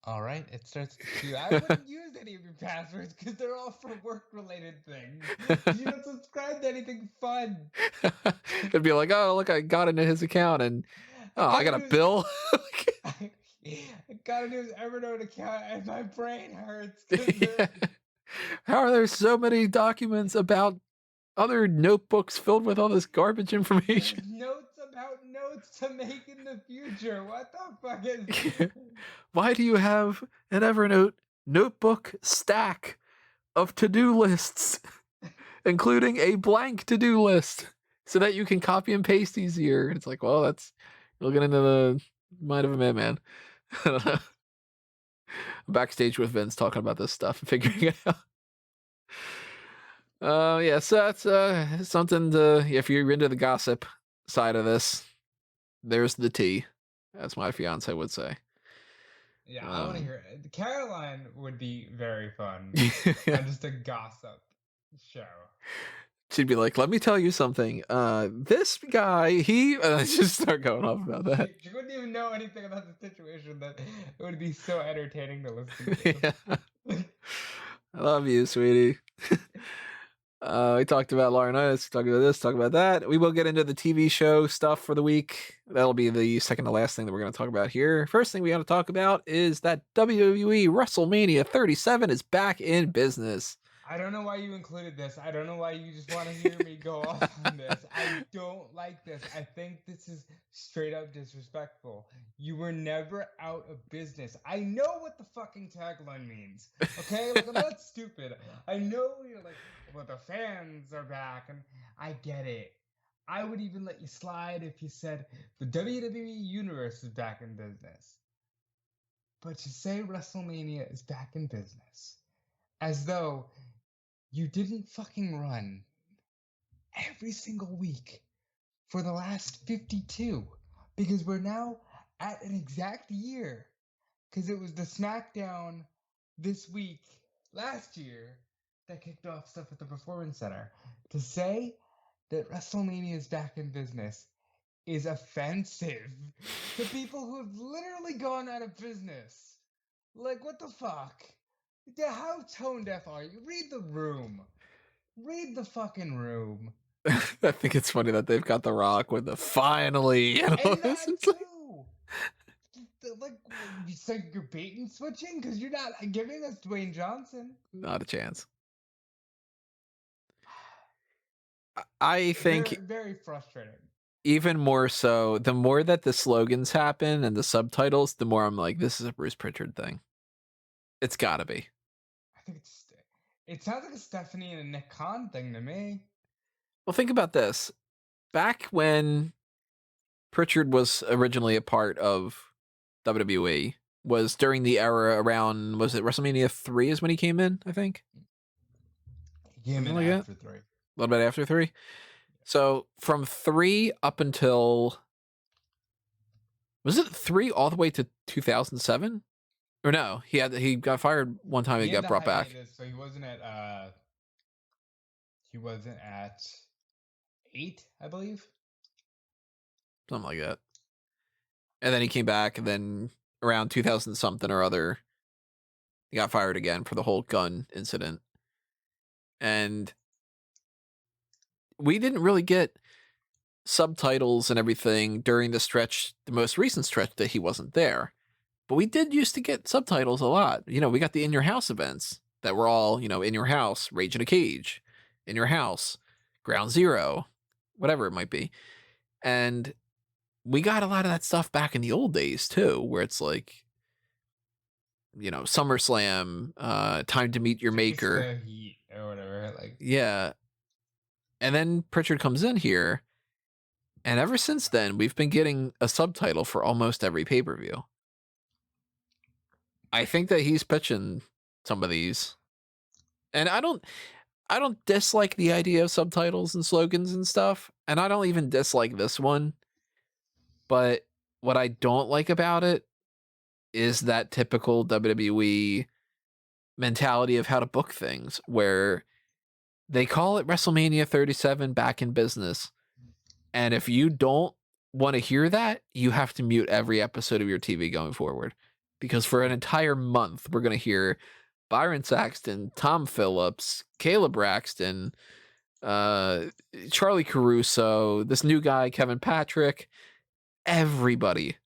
All right, it starts with Q. I wouldn't use any of your passwords because they're all for work-related things. You don't subscribe to anything fun. It'd be like, oh, look, I got into his account and I got a bill. I got into his Evernote account and my brain hurts. How are there so many documents about other notebooks filled with all this garbage information? Notes about notes to make in the future. What the fuck is... Why do you have an Evernote notebook stack of to-do lists, including a blank to-do list, so that you can copy and paste easier? It's like, well, that's looking into the mind of a madman. I don't know. Backstage with Vince talking about this stuff and figuring it out. Yeah, so that's something to, if you're into the gossip side of this, there's the tea, as my fiance would say. Yeah, I want to hear it. Caroline would be very fun. Yeah. And just a gossip show. She'd be like, let me tell you something. This guy, he just start going off about that. She wouldn't even know anything about the situation. That it would be so entertaining to listen to. Yeah. I love you, sweetie. We talked about Laurinaitis, talked about this, talked about that. We will get into the TV show stuff for the week. That'll be the second to last thing that we're going to talk about here. First thing we got to talk about is that WWE WrestleMania 37 is back in business. I don't know why you included this. I don't know why you just want to hear me go off on this. I don't like this. I think this is straight up disrespectful. You were never out of business. I know what the fucking tagline means. Okay? Like, I'm not stupid. I know you're like, well, the fans are back, and I get it. I would even let you slide if you said the WWE Universe is back in business. But to say WrestleMania is back in business, as though you didn't fucking run every single week for the last 52, because we're now at an exact year, because it was the SmackDown this week last year that kicked off stuff at the Performance Center. To say that WrestleMania is back in business is offensive to people who have literally gone out of business. Like, what the fuck? How tone deaf are you? Read the room. Read the fucking room. I think it's funny that they've got The Rock with the finally. And that too. Like, you said you're bait and switching because you're not giving us Dwayne Johnson. Not a chance. I think very, very frustrating. Even more so, the more that the slogans happen and the subtitles, the more I'm like, this is a Bruce Pritchard thing. It's gotta be. I think it sounds like a Stephanie and a Nick Khan thing to me. Well, think about this. Back when Pritchard was originally a part of WWE, was during the era around, was it WrestleMania 3 is when he came in, I think? He came in after 3. A little bit after 3? So from 3 up until, was it 3 all the way to 2007? Or no, he got fired one time and got brought back. So he wasn't at 8, I believe. Something like that. And then he came back, and then around 2000 something or other, he got fired again for the whole gun incident. And we didn't really get subtitles and everything during the most recent stretch that he wasn't there. But we did used to get subtitles a lot. You know, we got the In Your House events that were all, in your house, Rage in a Cage, in your house, Ground Zero, whatever it might be. And we got a lot of that stuff back in the old days too, where it's like, SummerSlam, Time to Meet Your Maker. Heat or whatever. Yeah. And then Pritchard comes in here, and ever since then, we've been getting a subtitle for almost every pay-per-view. I think that he's pitching some of these. And I don't dislike the idea of subtitles and slogans and stuff, and I don't even dislike this one. But what I don't like about it is that typical WWE mentality of how to book things, where they call it WrestleMania 37 back in business. And if you don't want to hear that, you have to mute every episode of your TV going forward, because for an entire month, we're going to hear Byron Saxton, Tom Phillips, Caleb Braxton, Charlie Caruso, this new guy, Kevin Patrick, everybody.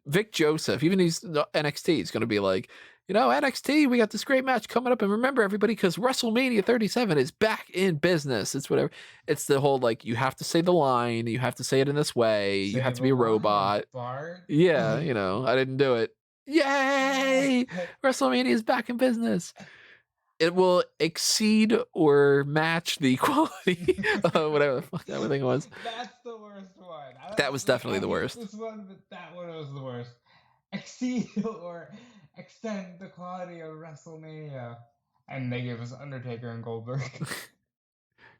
Vic Joseph, even he's NXT, he's going to be like, NXT, we got this great match coming up. And remember, everybody, because WrestleMania 37 is back in business. It's whatever. It's the whole, like, you have to say the line. You have to say it in this way. You have to be a robot. Bart. Yeah, I didn't do it. Yay! WrestleMania is back in business. It will exceed or match the quality of whatever the fuck that thing was. That's the worst one. That was definitely the worst. This one, but that one was the worst. Exceed or extend the quality of WrestleMania. And they gave us Undertaker and Goldberg.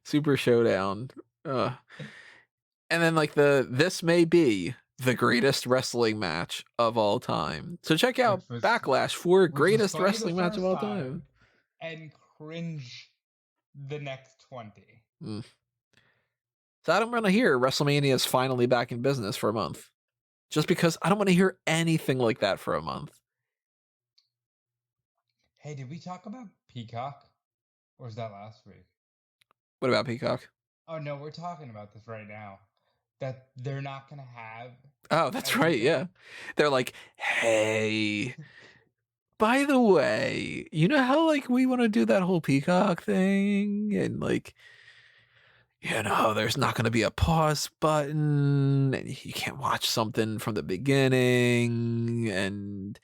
Super Showdown. And then like this may be the greatest wrestling match of all time. So check out Backlash for greatest wrestling match of all time. And cringe the next 20. So I don't want to hear WrestleMania is finally back in business for a month. Just because I don't want to hear anything like that for a month. Hey, did we talk about Peacock? Or was that last week? What about Peacock? Oh, no, we're talking about this right now. That they're not going to have... Oh, that's right, yeah. They're like, hey... By the way, you know how like we want to do that whole Peacock thing and like, there's not going to be a pause button and you can't watch something from the beginning and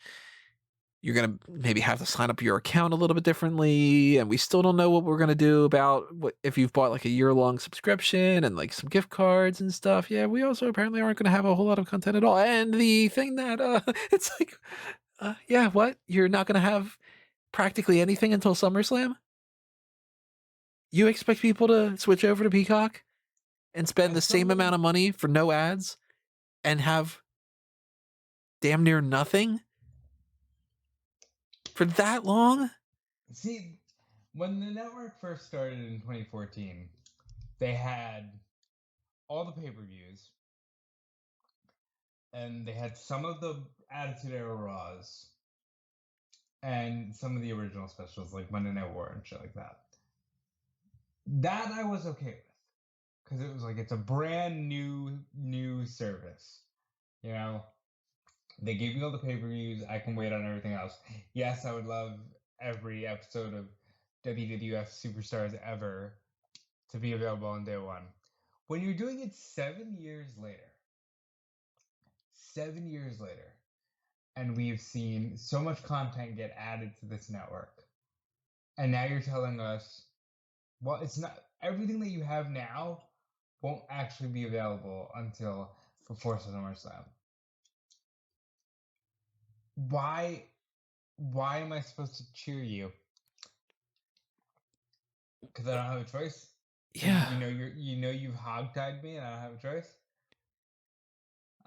you're going to maybe have to sign up your account a little bit differently. And we still don't know what we're going to do about what if you've bought like a year-long subscription and like some gift cards and stuff. Yeah, we also apparently aren't going to have a whole lot of content at all. And the thing that it's like... yeah, what? You're not going to have practically anything until SummerSlam? You expect people to switch over to Peacock and spend the same amount of money for no ads and have damn near nothing for that long? See, when the network first started in 2014, they had all the pay-per-views and they had some of the Attitude Era Raws and some of the original specials like Monday Night War and shit like that. That I was okay with because it was like it's a brand new service. They gave me all the pay-per-views. I can wait on everything else. Yes, I would love every episode of WWF Superstars ever to be available on day one. When you're doing it 7 years later, and we've seen so much content get added to this network. And now you're telling us, well, it's not everything that you have now won't actually be available until before SummerSlam. Why am I supposed to cheer you? Because I don't have a choice? Yeah. You've hogtied me and I don't have a choice?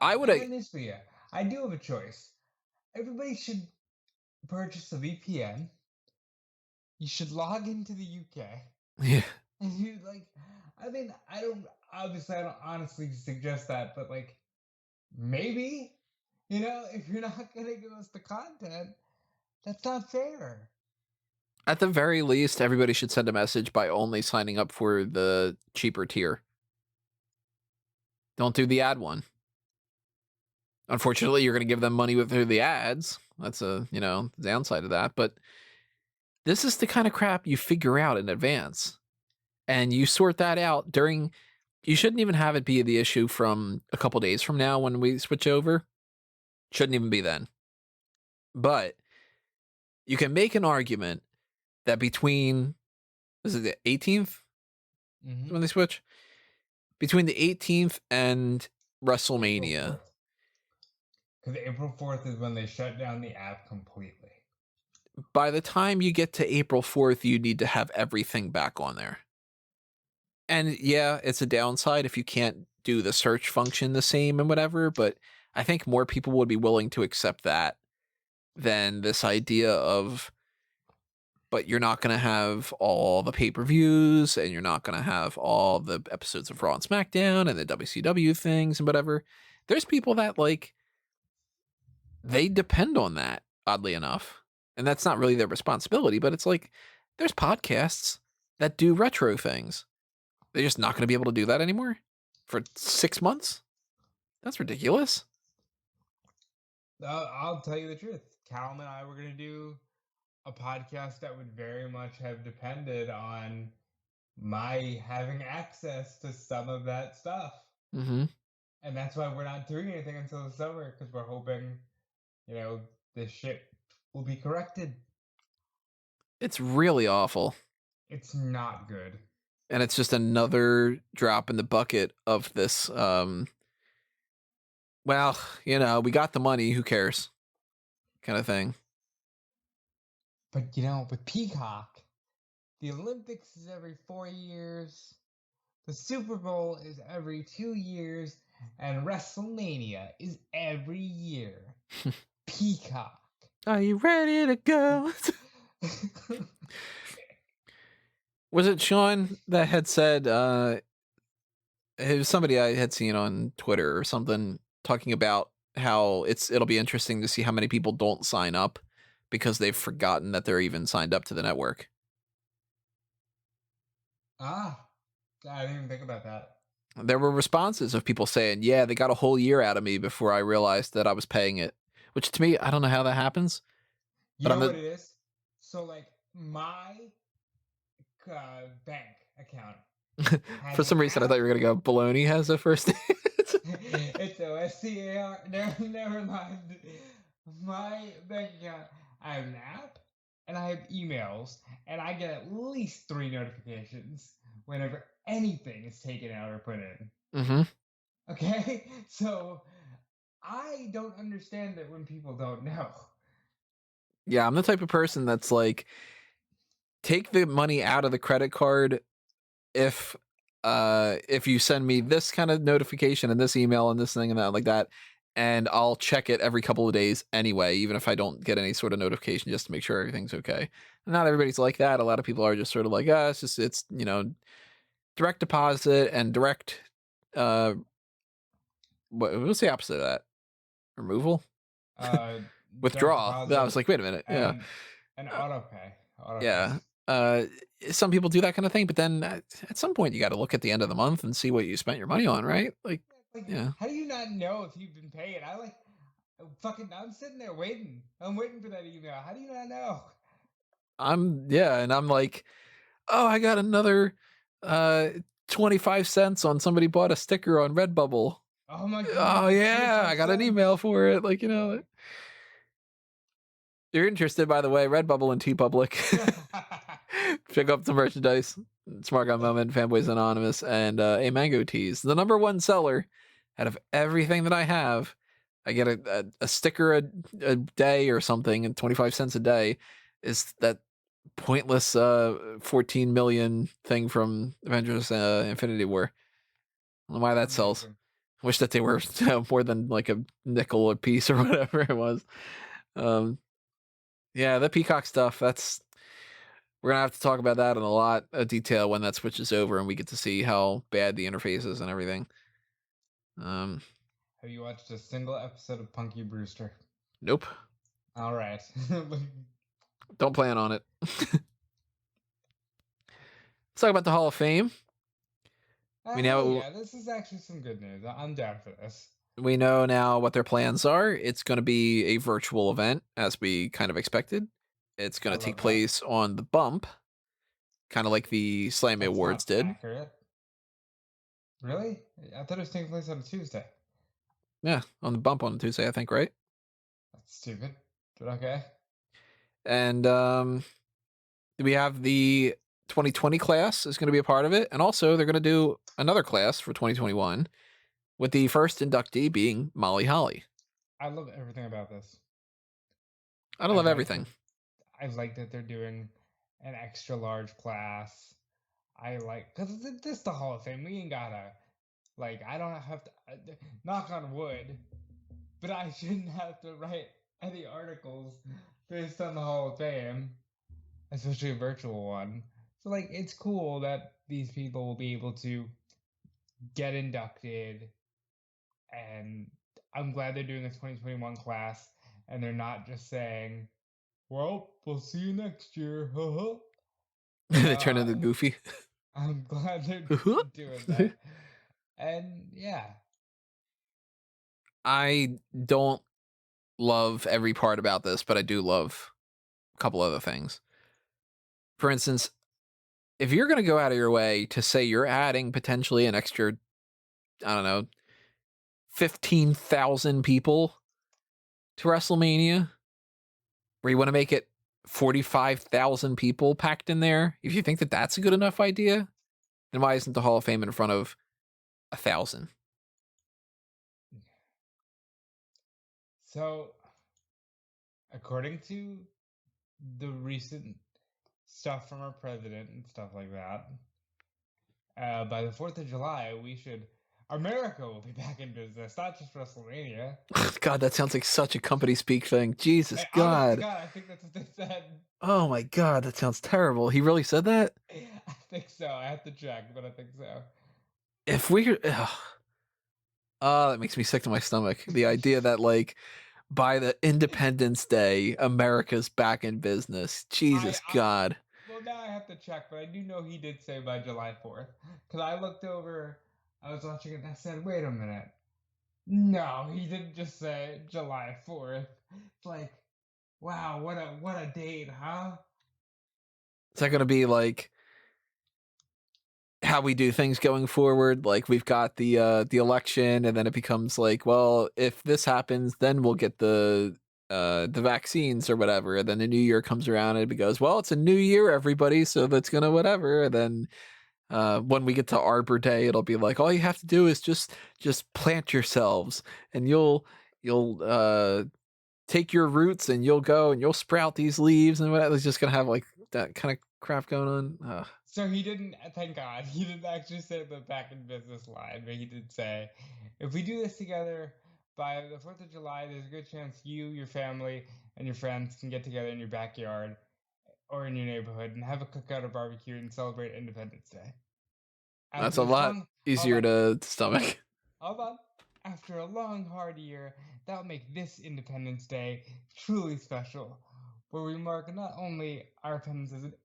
I do have a choice. Everybody should purchase a VPN. You should log into the UK. Yeah. And I don't honestly suggest that, but like, maybe, if you're not going to give us the content, that's not fair. At the very least, everybody should send a message by only signing up for the cheaper tier. Don't do the ad one. Unfortunately, you're going to give them money through the ads. That's a, downside of that. But this is the kind of crap you figure out in advance. And you sort that out you shouldn't even have it be the issue from a couple days from now when we switch over. Shouldn't even be then. But you can make an argument that between, is it the 18th when they switch? Between the 18th and WrestleMania. Because April 4th is when they shut down the app completely. By the time you get to April 4th, you need to have everything back on there. And yeah, it's a downside if you can't do the search function the same and whatever, but I think more people would be willing to accept that than this idea of, but you're not going to have all the pay-per-views and you're not going to have all the episodes of Raw and SmackDown and the WCW things and whatever. There's people that they depend on that. oddly enough. And that's not really their responsibility, but it's like there's podcasts that do retro things. They're just not going to be able to do that anymore for 6 months? That's ridiculous. I'll tell you the truth. Callum and I were going to do a podcast that would very much have depended on my having access to some of that stuff. Mm-hmm. And that's why we're not doing anything until the summer, because we're hoping, this shit will be corrected. It's really awful. It's not good. And it's just another drop in the bucket of this, well, we got the money, who cares? Kind of thing. But, with Peacock, the Olympics is every 4 years, the Super Bowl is every 2 years, and WrestleMania is every year. Peacock. Are you ready to go? Was it Sean that had said, it was somebody I had seen on Twitter or something talking about how it'll be interesting to see how many people don't sign up because they've forgotten that they're even signed up to the network. I didn't even think about that. There were responses of people saying, yeah, they got a whole year out of me before I realized that I was paying it, which to me, I don't know how that happens. You know what it is? So, like, my bank account. For some reason, I thought you were going to go, Baloney has a first name. It's OSCAR. Never mind. My bank account, I have an app, and I have emails, and I get at least 3 notifications whenever anything is taken out or put in. Mm-hmm. Okay? So, I don't understand it when people don't know. Yeah, I'm the type of person that's like, take the money out of the credit card if you send me this kind of notification and this email and this thing and that like that, and I'll check it every couple of days anyway, even if I don't get any sort of notification, just to make sure everything's okay. Not everybody's like that. A lot of people are just sort of like, it's direct deposit and direct what's the opposite of that? Removal? Withdraw. I was like, wait a minute. Yeah. And auto pay. Yeah. Some people do that kind of thing, but then at some point you got to look at the end of the month and see what you spent your money on, right? Like, yeah. How do you not know if you've been paid? I'm sitting there waiting. I'm waiting for that email. How do you not know? And I'm like, oh, I got another 25 cents on somebody bought a sticker on Redbubble. Oh my god. Oh yeah, I got an email for it. Like, you're interested, by the way, Redbubble and TeePublic. Pick up the merchandise. Smark Moment, Fanboys Anonymous, and a Mango Tees. The #1 seller out of everything that I have. I get a sticker a day or something, and 25 cents a day is that pointless 14 million thing from Avengers Infinity War. I don't know why that sells. Wish that they were more than like a nickel a piece or whatever it was. Yeah, the Peacock stuff, we're gonna have to talk about that in a lot of detail when that switches over and we get to see how bad the interface is and everything. Have you watched a single episode of Punky Brewster? Nope. All right. Don't plan on it. Let's talk about the Hall of Fame. This is actually some good news. I'm down for this. We know now what their plans are. It's going to be a virtual event, as we kind of expected. It's going to take place on the Bump, kind of like the Slammy Awards did. Accurate. Really? I thought it was taking place on a Tuesday. Yeah, on the Bump on a Tuesday, I think, right? That's stupid, but okay. And we have the 2020 class is going to be a part of it, and also they're going to do another class for 2021, with the first inductee being Molly Holly. I love everything about this. I love everything. I like that they're doing an extra large class. Because this is the Hall of Fame. We ain't gotta, I don't have to, knock on wood, but I shouldn't have to write any articles based on the Hall of Fame, especially a virtual one. So, it's cool that these people will be able to get inducted, and I'm glad they're doing a 2021 class. and they're not just saying, "Well, we'll see you next year." They turn uh, into Goofy. I'm glad they're doing that, and yeah, I don't love every part about this, but I do love a couple other things. For instance, if you're going to go out of your way to say you're adding potentially an extra, I don't know, 15,000 people to WrestleMania, where you want to make it 45,000 people packed in there, if you think that that's a good enough idea, then why isn't the Hall of Fame in front of 1,000? so according to the recent stuff from our president and stuff like that, by the 4th of July, America will be back in business, not just WrestleMania. God, that sounds like such a company speak thing. Jesus Honest to God. God, I think that's what they said. Oh my God, that sounds terrible. He really said that? I think so. I have to check, but I think so. If we, oh, that makes me sick to my stomach. The idea that like by the Independence Day, America's back in business. Jesus I God. well, now I have to check, but I do know he did say by July 4th. Because I looked over, I was watching it, and I said, wait a minute. No, he didn't just say July 4th. It's like, wow, what a date, huh? Is that going to be like how we do things going forward? Like we've got the election, and then it becomes like, well, if this happens, then we'll get the vaccines or whatever. And then the new year comes around and it goes, well, it's a new year, everybody, so that's gonna whatever. And then when we get to Arbor Day, it'll be like, all you have to do is just plant yourselves, and you'll take your roots, and you'll go and you'll sprout these leaves, and whatever. It's just gonna have like that kind of crap going on. So he didn't, thank God, he didn't actually say the back in business line, but he did say, if we do this together by the 4th of July, there's a good chance you, your family, and your friends can get together in your backyard or in your neighborhood and have a cookout or barbecue and celebrate Independence Day. That's After a this lot long, hold easier on, to stomach. hold on. After a long, hard year, that'll make this Independence Day truly special, where we mark not only our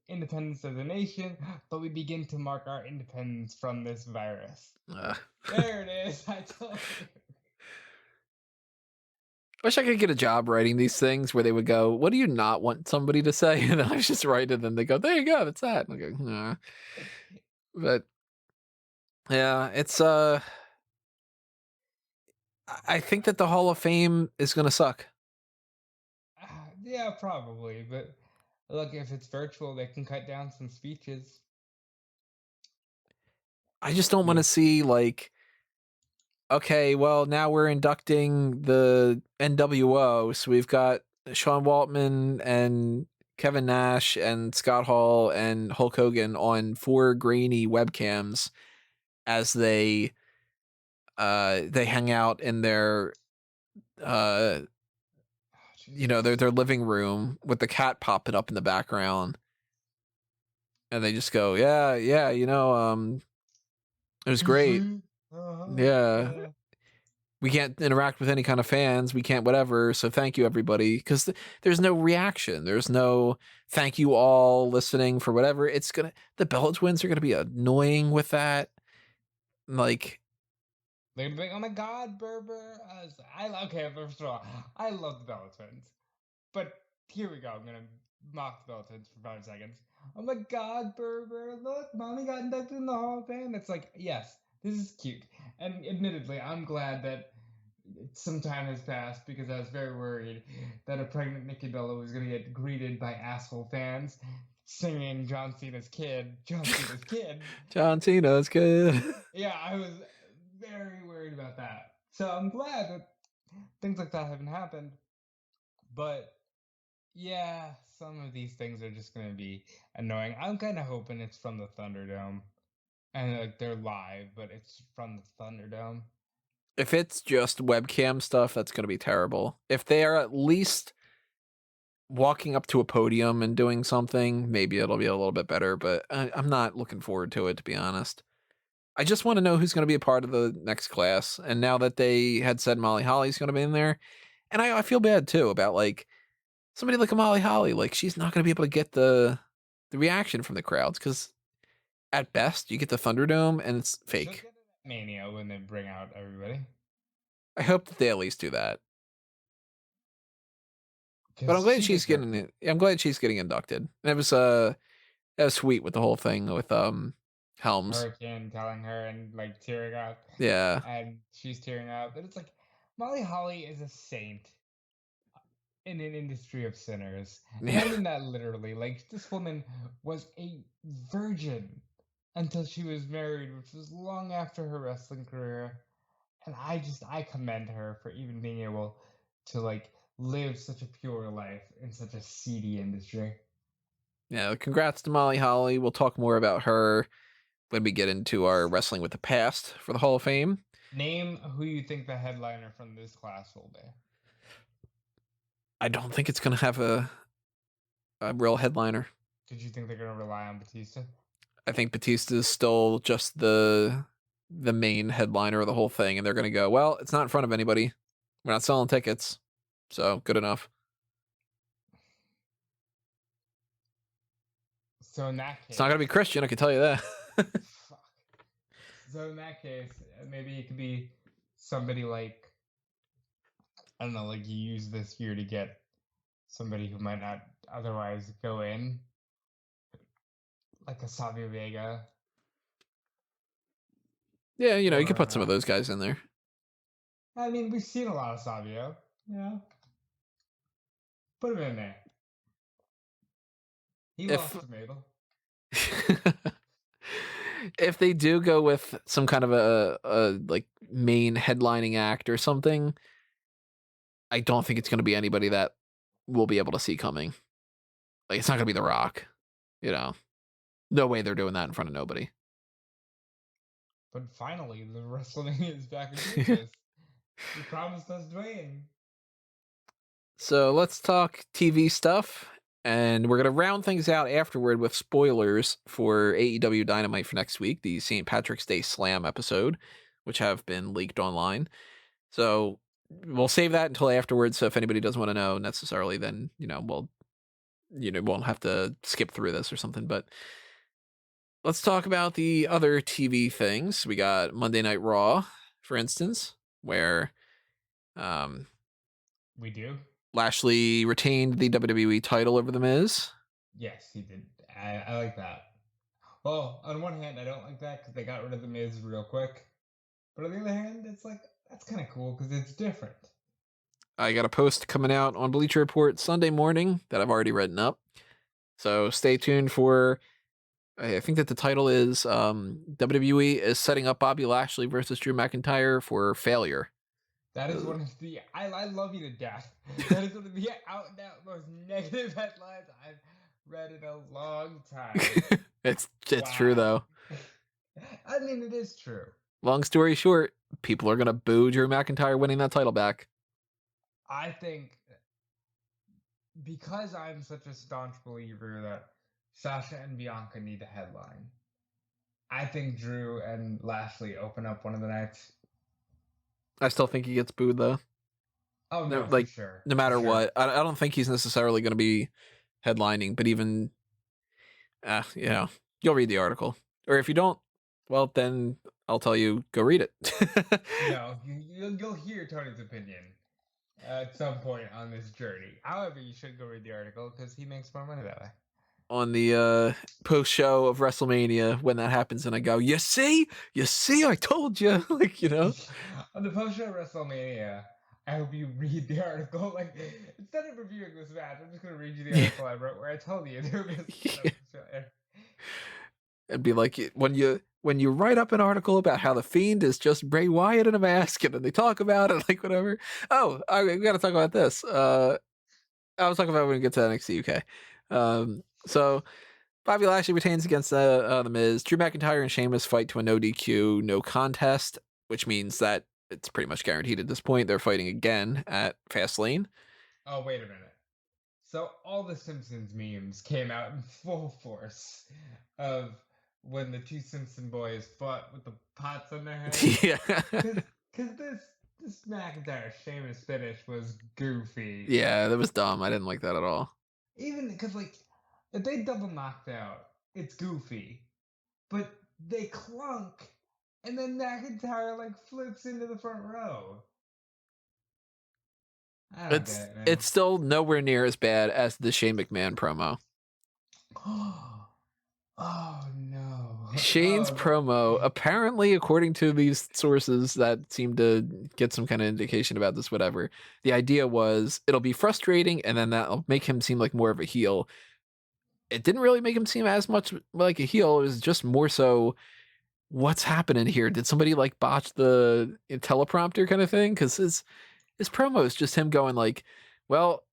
independence as a nation, but we begin to mark our independence from this virus. There it is. I told you. Wish I could get a job writing these things where they would go, what do you not want somebody to say? And then I just write it, and they go, there you go, that's that. And I go, nah. But yeah, it's I think that the Hall of Fame is gonna suck. Yeah, probably. But look, if it's virtual, they can cut down some speeches. I just don't want Yeah. to see like, okay, well now we're inducting the NWO, so we've got Sean Waltman and Kevin Nash and Scott Hall and Hulk Hogan on 4 grainy webcams as they hang out in their Oh, their living room with the cat popping up in the background, and they just go, yeah, it was great. Yeah, yeah. we can't interact with any kind of fans, we can't whatever, so thank you everybody, because there's no reaction, there's no thank you all listening for whatever. The Bella Twins are gonna be annoying with that, like. They're gonna be like, oh my God, Berber. Okay, first of all, I love the Bella Twins. But here we go. I'm gonna mock the Bella Twins for 5 seconds. Oh my God, Berber! Look, mommy got inducted in the Hall of Fame. It's like, yes, this is cute. And admittedly, I'm glad that some time has passed because I was very worried that a pregnant Nikki Bella was gonna get greeted by asshole fans singing John Cena's kid, John Cena's kid. John Cena's good. Yeah, I was very worried about that. So I'm glad that things like that haven't happened. But yeah, some of these things are just gonna be annoying. I'm kind of hoping it's from the Thunderdome, and like they're live, but it's from the Thunderdome. If it's just webcam stuff, that's going to be terrible. If they are at least walking up to a podium and doing something, maybe it'll be a little bit better, but I'm not looking forward to it, to be honest. I just want to know who's going to be a part of the next class. And now that they had said Molly Holly's going to be in there, And I feel bad too about like somebody like Molly Holly. Like she's not going to be able to get the reaction from the crowds because at best you get the Thunderdome and it's She'll fake. get it at Mania when they bring out everybody. I hope that they at least do that. But I'm Because glad she she's deserves getting it. it. I'm glad she's getting inducted. And it was that was sweet with the whole thing with Helms. Hurricane telling her and like tearing up, Yeah. and she's tearing up. And it's like Molly Holly is a saint in an industry of sinners. And I Yeah. mean that literally. Like, this woman was a virgin until she was married, which was long after her wrestling career. And I commend her for even being able to, like, live such a pure life in such a seedy industry. Yeah, congrats to Molly Holly. We'll talk more about her when we get into our Wrestling with the Past for the Hall of Fame. Name who you think the headliner from this class will be. I don't think it's going to have a real headliner. Did you think they're going to rely on Batista? I think Batista is still just the main headliner of the whole thing, and they're going to go, well, it's not in front of anybody. We're not selling tickets, so good enough. So in that It's not going to be case, Christian, I can tell you that. fuck. So in that case, maybe it could be somebody like, I don't know, like you use this year to get somebody who might not otherwise go in, like a Savio Vega Yeah, you could put some of or those guys in there. I mean, we've seen a lot of Savio. Yeah, put him in there. He If lost to Mabel. if they do go with some kind of a like main headlining act or something, I don't think it's going to be anybody that we'll be able to see coming. Like it's not going to be The Rock, you know. No way they're doing that in front of nobody. But finally, the WrestleMania is back in business. You promised us Dwayne. So let's talk TV stuff, and we're gonna round things out afterward with spoilers for AEW Dynamite for next week, the St. Patrick's Day Slam episode, which have been leaked online. So we'll save that until afterwards. So if anybody doesn't want to know necessarily, then we'll won't have to skip through this or something. But let's talk about the other TV things. We got Monday Night Raw, for instance, where um, We do? Lashley retained the WWE title over The Miz. Yes, he did. I like that. Well, on one hand, I don't like that because they got rid of the Miz real quick. But on the other hand, it's like, that's kind of cool because it's different. I got a post coming out on Bleacher Report Sunday morning that I've already written up. So stay tuned for. I think that the title is WWE is setting up Bobby Lashley versus Drew McIntyre for failure. That is one of the. I love you to death. That is one of the out and out most negative headlines I've read in a long time. it's true though. I mean, it is true. Long story short, people are gonna boo Drew McIntyre winning that title back. I think because I'm such a staunch believer that Sasha and Bianca need a headline, I think Drew and Lashley open up one of the nights. I still think he gets booed though. Oh no, Like for sure. no matter what, I don't think he's necessarily going to be headlining. But even, you'll read the article, or if you don't, well then I'll tell you go read it. No, you'll hear Tony's opinion at some point on this journey. However, you should go read the article because he makes more money that way. On the post show of WrestleMania when that happens, and I go, you see, I told you, On the post show WrestleMania, I hope you read the article. Like, instead of reviewing this match, I'm just gonna read you the article I wrote where I told you there was It'd be like when you write up an article about how the Fiend is just Bray Wyatt in a mask, and then they talk about it, like whatever. Oh, we got to talk about this. I was talking about when we get to NXT UK. So Bobby Lashley retains against the Miz. Drew McIntyre and Sheamus fight to a no DQ, no contest, which means that it's pretty much guaranteed at this point. They're fighting again at Fastlane. Oh, wait a minute. So all the Simpsons memes came out in full force of when the two Simpson boys fought with the pots on their heads. Yeah. Because this this McIntyre Sheamus finish was goofy. Yeah, that was dumb. I didn't like that at all. Even because, like, if they double knocked out, it's goofy. But they clunk, and then McIntyre, like, flips into the front row. I don't get it, man. It's still nowhere near as bad as the Shane McMahon promo. Oh no. Shane's promo, apparently, according to these sources that seem to get some kind of indication about this, whatever, the idea was it'll be frustrating and then that'll make him seem like more of a heel. It didn't really make him seem as much like a heel. It was just more so, what's happening here? Did somebody like botch the teleprompter kind of thing? Because his promo is just him going like, well,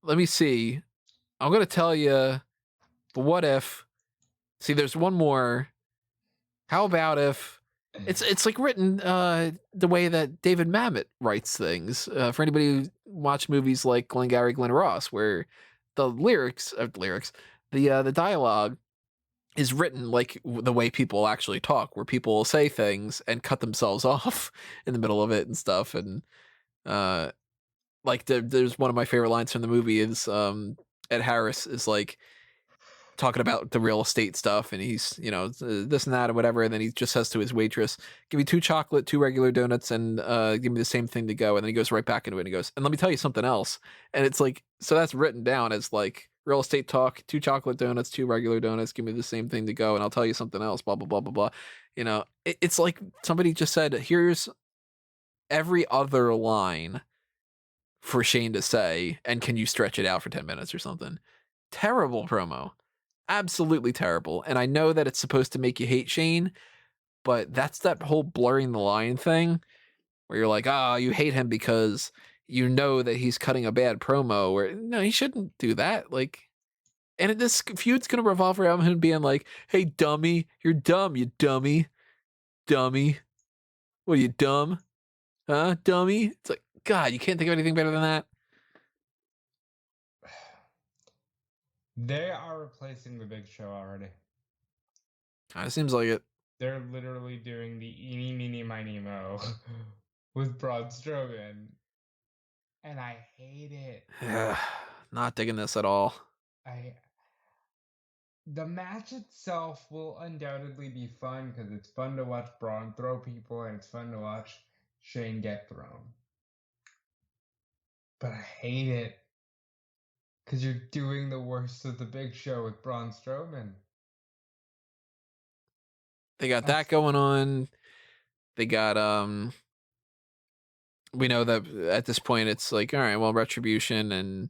let me see. I'm going to tell you, but what if, see, there's one more. How about if it's like written the way that David Mamet writes things. For anybody who watched movies like Glengarry Glen Ross, where the the dialogue is written like the way people actually talk, where people will say things and cut themselves off in the middle of it and stuff. And like there's one of my favorite lines from the movie is Ed Harris is like talking about the real estate stuff, and he's, you know, this and that or whatever, and then he just says to his waitress, give me 2 chocolate, 2 regular donuts, and give me the same thing to go. And then he goes right back into it and he goes, and let me tell you something else. And it's like, so that's written down as like real estate talk, 2 chocolate donuts, 2 regular donuts, give me the same thing to go, and I'll tell you something else, blah blah blah blah blah. You know, it's like somebody just said, here's every other line for Shane to say, and can you stretch it out for 10 minutes or something? Terrible promo. Absolutely terrible. And I know that it's supposed to make you hate Shane, but that's that whole blurring the line thing where you're like, you hate him because you know that he's cutting a bad promo, where no, he shouldn't do that. Like, and this feud's going to revolve around him being like, hey, dummy, you're dumb, you dummy. Dummy. What are you, dumb? Huh, dummy? It's like, God, you can't think of anything better than that. They are replacing the Big Show already. It seems like it. They're literally doing the eeny, meeny, miny, mo with Braun Strowman. And I hate it. Not digging this at all. The match itself will undoubtedly be fun because it's fun to watch Braun throw people and it's fun to watch Shane get thrown. But I hate it because you're doing the worst of the Big Show with Braun Strowman. They got that going on. They got we know that at this point it's like, all right, well, Retribution and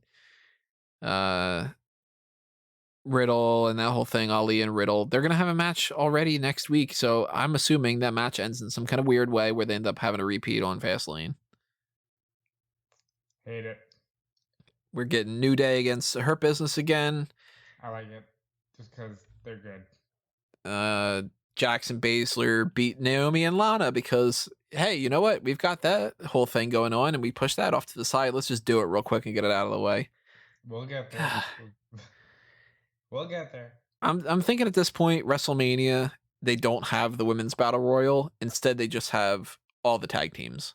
Riddle and that whole thing, Ali and Riddle, they're gonna have a match already next week. So I'm assuming that match ends in some kind of weird way where they end up having a repeat on Fastlane. Hate it. We're getting New Day against Hurt Business again. I like it just because they're good. Jackson Baszler beat Naomi and Lana because, hey, you know what? We've got that whole thing going on and we push that off to the side. Let's just do it real quick and get it out of the way. We'll get there. We'll get there. I'm thinking at this point, WrestleMania, they don't have the women's battle royal. Instead, they just have all the tag teams.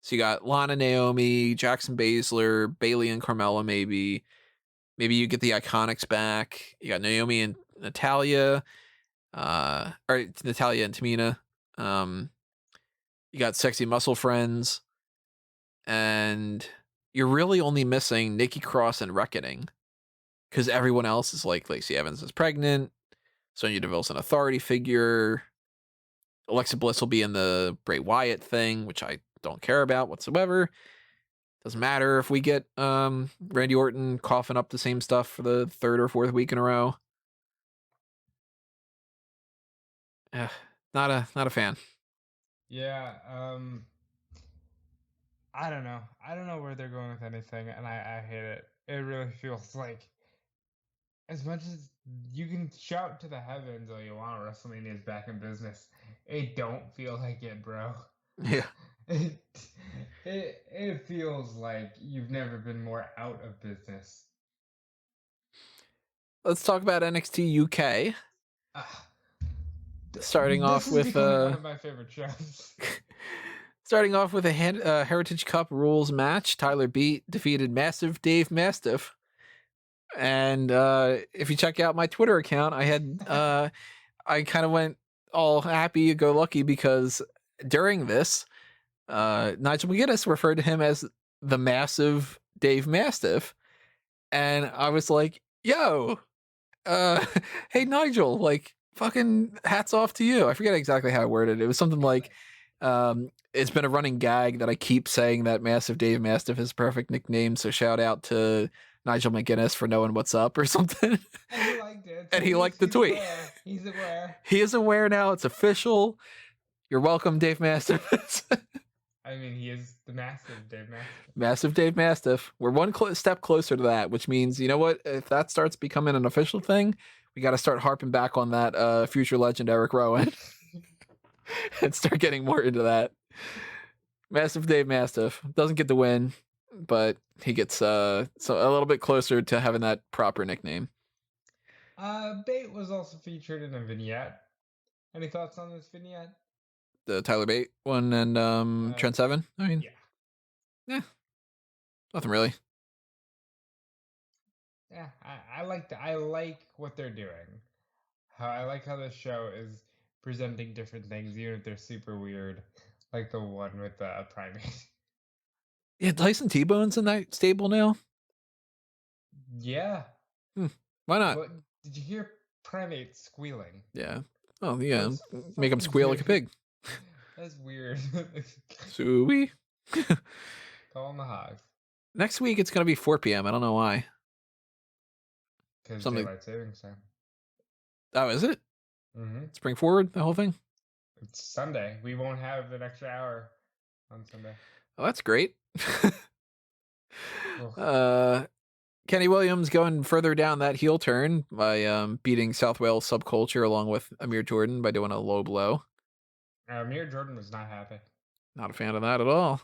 So you got Lana, Naomi, Jackson Baszler, Bayley and Carmella, maybe. Maybe you get the Iconics back. You got Naomi and Natalia. Or Natalia and Tamina. You got Sexy Muscle Friends. And you're really only missing Nikki Cross and Reckoning. Because everyone else is like, Lacey Evans is pregnant. Sonya Deville's an authority figure. Alexa Bliss will be in the Bray Wyatt thing, which I don't care about whatsoever. Doesn't matter if we get Randy Orton coughing up the same stuff for the 3rd or 4th week in a row. Not a fan. Yeah, I don't know. I don't know where they're going with anything, and I hate it. It really feels like, as much as you can shout to the heavens all you want, WrestleMania is back in business. It don't feel like it, bro. Yeah. It feels like you've never been more out of business. Let's talk about NXT UK. Starting off with one of my favorite shows. Starting off with a Heritage Cup rules match, Tyler defeated Massive Dave Mastiff. And if you check out my Twitter account, I had I kind of went all happy-go-lucky because during this, Nigel McGuinness referred to him as the Massive Dave Mastiff, and I was like, "Yo, hey Nigel, like fucking hats off to you." I forget exactly how I worded it. It was something like, "It's been a running gag that I keep saying that Massive Dave Mastiff is a perfect nickname, so shout out to Nigel McGuinness for knowing what's up," or something. And he liked it. And he liked the tweet. Aware. He's aware. He is aware now. It's official. You're welcome, Dave Mastiff. I mean, he is the Massive Dave Mastiff. Massive Dave Mastiff. We're one step closer to that, which means, you know what? If that starts becoming an official thing, we got to start harping back on that future legend Eric Rowan and start getting more into that. Massive Dave Mastiff doesn't get the win, but he gets so a little bit closer to having that proper nickname. Bate was also featured in a vignette. Any thoughts on this vignette? The Tyler Bate one and Trent Seven. I mean, yeah, nothing really. Yeah, I like what they're doing. I like how the show is presenting different things, even if they're super weird, like the one with the primate. Yeah, Tyson T-Bone's in that stable now. Yeah. Why not? What, did you hear primate squealing? Yeah. Oh yeah, make him squeal like a pig. That's weird. Suey. Call him the hogs. Next week it's gonna be 4 p.m. I don't know why. Because daylight savings time. Oh, is it? Mm-hmm. Spring forward the whole thing. It's Sunday. We won't have an extra hour on Sunday. Oh, that's great. Kenny Williams going further down that heel turn by beating South Wales Subculture along with Amir Jordan by doing a low blow. Amir Jordan was not happy. Not a fan of that at all.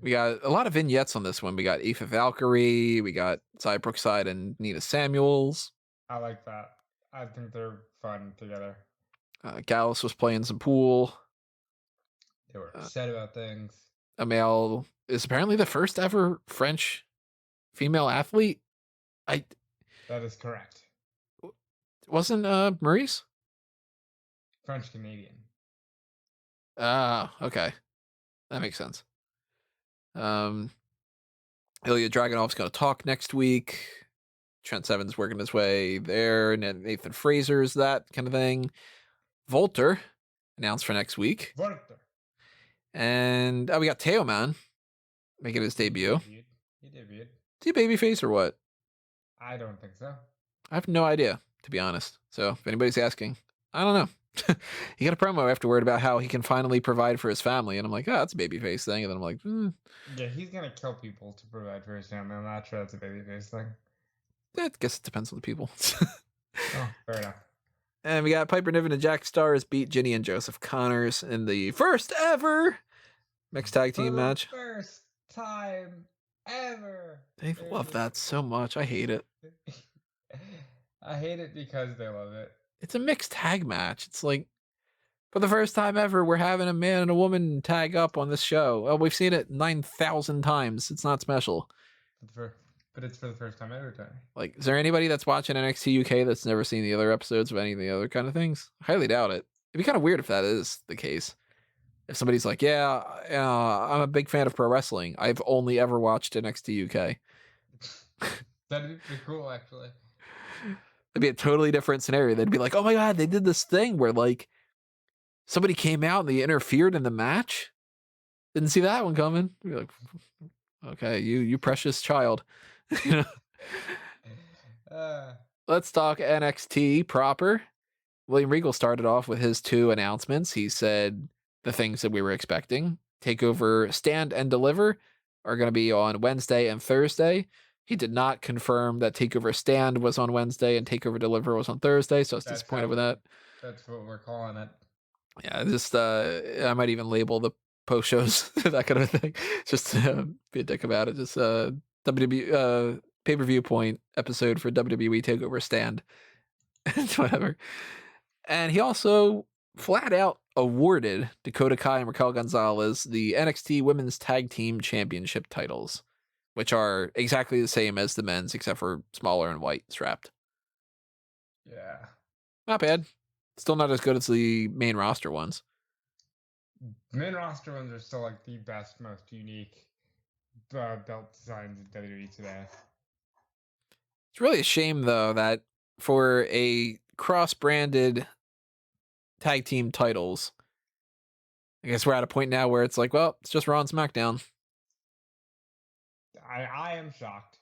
We got a lot of vignettes on this one. We got Aoife Valkyrie, we got Cy Brookside and Nina Samuels. I like that. I think they're fun together. Gallus was playing some pool. They were upset about things. Amel is apparently the first ever French female athlete. That is correct. Wasn't Maurice? French Canadian. Okay. That makes sense. Ilya Dragunov's going to talk next week. Trent Seven's working his way there. And then Nathan Fraser's that kind of thing. Volter announced for next week. Volter. And we got Teoman making his debut. He debuted. Is he a babyface or what? I don't think so. I have no idea, to be honest. So if anybody's asking, I don't know. He got a promo afterward about how he can finally provide for his family. And I'm like, oh, that's a babyface thing. And then I'm like, Yeah, he's going to kill people to provide for his family. I'm not sure that's a babyface thing. I guess it depends on the people. Oh, fair enough. And we got Piper Niven and Jack Stars beat Ginny and Joseph Connors in the first ever mixed tag team match. First time ever. They love that so much. I hate it. I hate it because they love it. It's a mixed tag match. It's like, for the first time ever, we're having a man and a woman tag up on this show. Well, we've seen it 9,000 times. It's not special. But it's for the first time ever, Tony. Like, is there anybody that's watching NXT UK that's never seen the other episodes of any of the other kind of things? I highly doubt it. It'd be kind of weird if that is the case. If somebody's like, yeah, I'm a big fan of pro wrestling. I've only ever watched NXT UK. That'd be cool, actually. It'd be a totally different scenario. They'd be like, oh my God, they did this thing where like somebody came out and they interfered in the match. Didn't see that one coming. You'd be like, okay, you precious child. You know? Let's talk NXT proper. William Regal started off with his 2 announcements. He said the things that we were expecting. TakeOver Stand and Deliver are going to be on Wednesday and Thursday. He did not confirm that TakeOver Stand was on Wednesday and TakeOver Deliver was on Thursday, so I was disappointed with that. That's what we're calling it. Yeah, just I might even label the post shows that kind of thing. Just be a dick about it. Just WWE pay-per-view point episode for WWE TakeOver Stand. Whatever. And he also flat out awarded Dakota Kai and Raquel Gonzalez the NXT Women's Tag Team Championship titles, which are exactly the same as the men's, except for smaller and white strapped. Yeah. Not bad. Still not as good as the main roster ones. Main roster ones are still like the best, most unique belt designs in WWE today. It's really a shame, though, that for a cross-branded tag team titles, I guess we're at a point now where it's like, well, it's just Raw and SmackDown. I am shocked.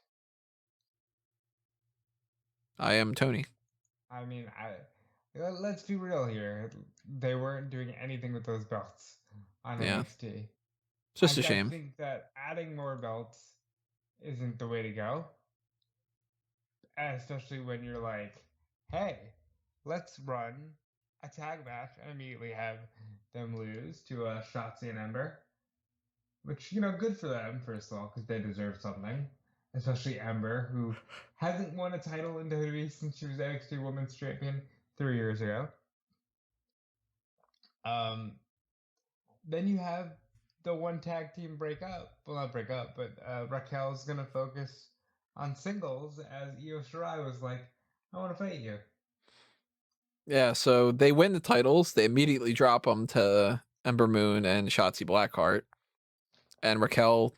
I am Tony. I mean, let's be real here. They weren't doing anything with those belts on NXT. It's just a I shame. think that adding more belts isn't the way to go. Especially when you're like, hey, let's run a tag match and immediately have them lose to Shotzi and Ember. Which, good for them, first of all, because they deserve something. Especially Ember, who hasn't won a title in WWE since she was NXT Women's Champion 3 years ago. Then you have the one tag team break up. Well, not break up, but Raquel's going to focus on singles as Io Shirai was like, I want to fight you. Yeah, so they win the titles. They immediately drop them to Ember Moon and Shotzi Blackheart. And Raquel,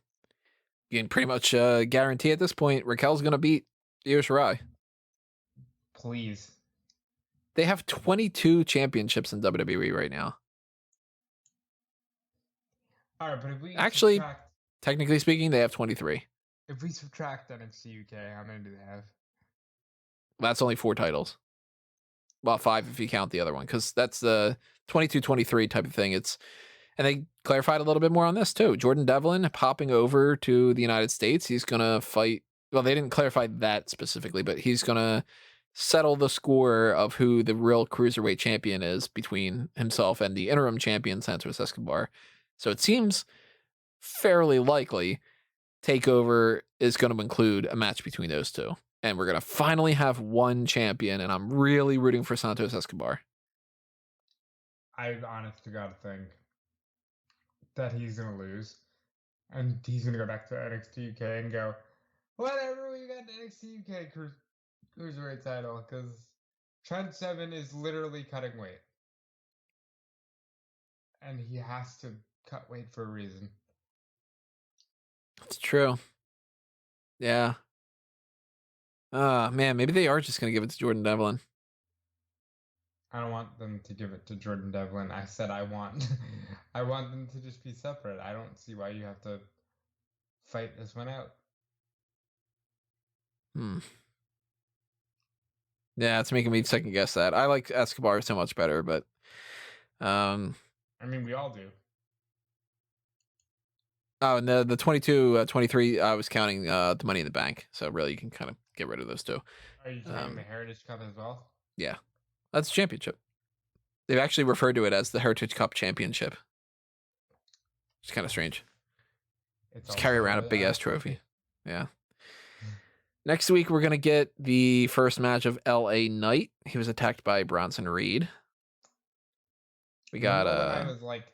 you can pretty much guarantee at this point, Raquel's going to beat Io Shirai. Please. They have 22 championships in WWE right now. All right, but if we actually, subtract, technically speaking, they have 23. If we subtract NXT UK, how many do they have? That's only 4 titles. Well, 5 if you count the other one, because that's the 22-23 type of thing. And they clarified a little bit more on this too. Jordan Devlin popping over to the United States. He's gonna fight. Well, they didn't clarify that specifically, but he's gonna settle the score of who the real cruiserweight champion is between himself and the interim champion Santos Escobar. So it seems fairly likely TakeOver is going to include a match between those two. And we're going to finally have one champion, and I'm really rooting for Santos Escobar. I honest to God think that he's going to lose. And he's going to go back to NXT UK and go, whatever, we got the NXT UK Cruiserweight title. Because Trent Seven is literally cutting weight. And he has to cut weight for a reason. That's true. Yeah. Man, maybe they are just going to give it to Jordan Devlin. I don't want them to give it to Jordan Devlin. I said I want them to just be separate. I don't see why you have to fight this one out. Yeah, it's making me second guess that. I like Escobar so much better, but I mean, we all do. Oh, and the 22, 23, I was counting the Money in the Bank. So really, you can kind of get rid of those two. Are you counting the Heritage Cup as well? Yeah, that's a championship. They've actually referred to it as the Heritage Cup Championship. It's kind of strange. Just carry around a big-ass trophy. Yeah. Next week, we're going to get the first match of LA Knight. He was attacked by Bronson Reed. We got I was like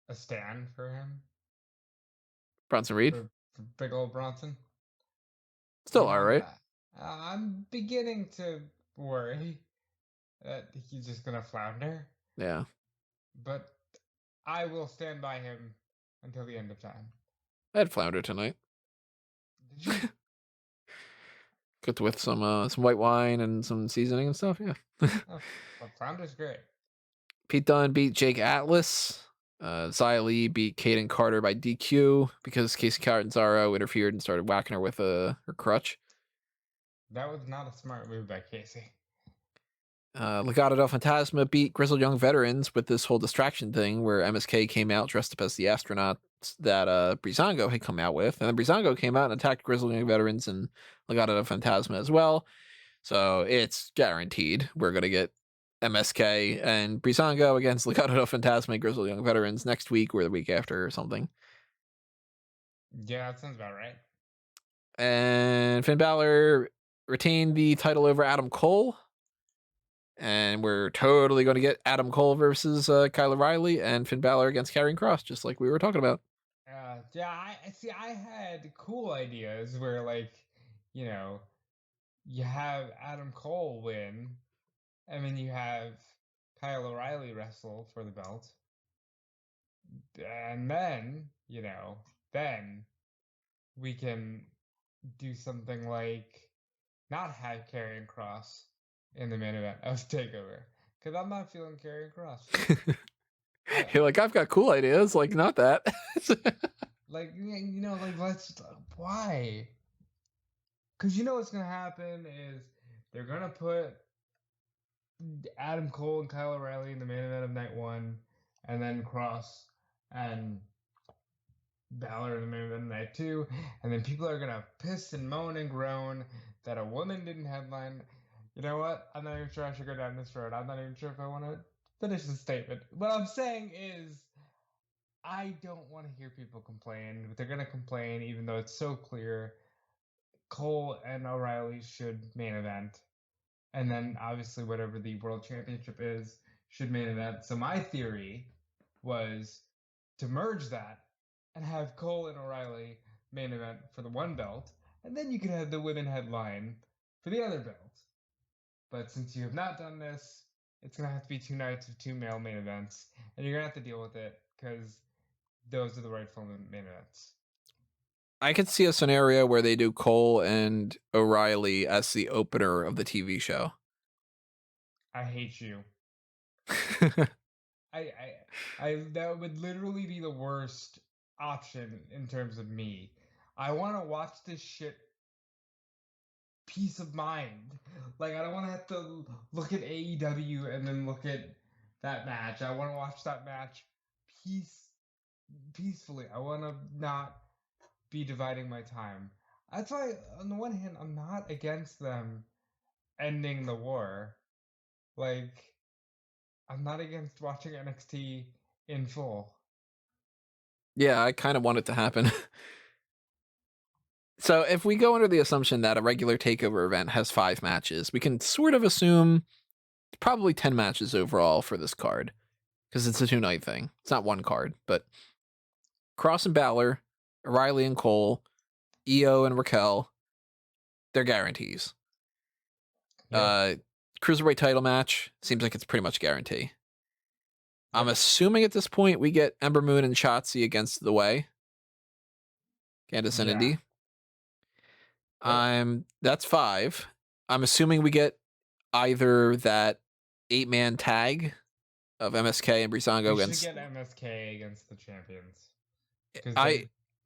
a stand for him. Bronson Reed? For big old Bronson. Still all right. I'm beginning to worry that he's just going to flounder. Yeah. But I will stand by him until the end of time. I had flounder tonight. Did you? Cooked with some white wine and some seasoning and stuff. Yeah. Well, flounder's great. Pete Dunne beat Jake Atlas. Xia Li beat Kaden Carter by DQ because Casey Catanzaro interfered and started whacking her with her crutch. That was not a smart move by Casey. Legado del Fantasma beat Grizzled Young Veterans with this whole distraction thing where MSK came out dressed up as the astronauts that Breezango had come out with. And then Breezango came out and attacked Grizzled Young Veterans and Legado del Fantasma as well. So it's guaranteed we're going to get MSK and Breezango against Legado del Fantasma and Grizzled Young Veterans next week or the week after or something. Yeah, that sounds about right. And Finn Balor retained the title over Adam Cole. And we're totally going to get Adam Cole versus Kyle O'Reilly and Finn Balor against Karrion Kross, just like we were talking about. Yeah, I see. I had cool ideas where, like, you know, you have Adam Cole win, and then you have Kyle O'Reilly wrestle for the belt, and then then we can do something like not have Karrion Kross in the main event of Takeover, because I'm not feeling Karrion Kross. You're like, I've got cool ideas, like not that. Like, like, let's, why? Because what's gonna happen is they're gonna put Adam Cole and Kyle O'Reilly in the main event of night one, and then Cross and Balor in the main event of night two, and then people are gonna piss and moan and groan that a woman didn't headline. You know what? I'm not even sure I should go down this road. I'm not even sure if I want to finish the statement. What I'm saying is, I don't want to hear people complain, but they're gonna complain even though it's so clear Cole and O'Reilly should main event. And then obviously whatever the world championship is should main event. So my theory was to merge that and have Cole and O'Reilly main event for the one belt, and then you could have the women headline for the other belt. But since you have not done this, it's gonna have to be 2 nights of 2 male main events, and you're gonna have to deal with it because those are the rightful main events. I could see a scenario where they do Cole and O'Reilly as the opener of the TV show. I hate you. That would literally be the worst option in terms of me. I want to watch this shit peace of mind. Like, I don't want to have to look at AEW and then look at that match. I want to watch that match peacefully. I want to not be dividing my time. That's why, on the one hand, I'm not against them ending the war. Like, I'm not against watching NXT in full. Yeah, I kind of want it to happen. So if we go under the assumption that a regular takeover event has 5 matches, we can sort of assume probably 10 matches overall for this card, because it's a 2-night thing. It's not one card, but Cross and Balor, O'Reilly and Cole, Io and Raquel, they're guarantees. Yeah. Cruiserweight title match seems like it's pretty much guarantee. I'm assuming at this point we get Ember Moon and Shotzi against The Way, Candice and Indy. That's 5. I'm assuming we get either that 8-man tag of MSK and Breezango against. We should get MSK against the champions.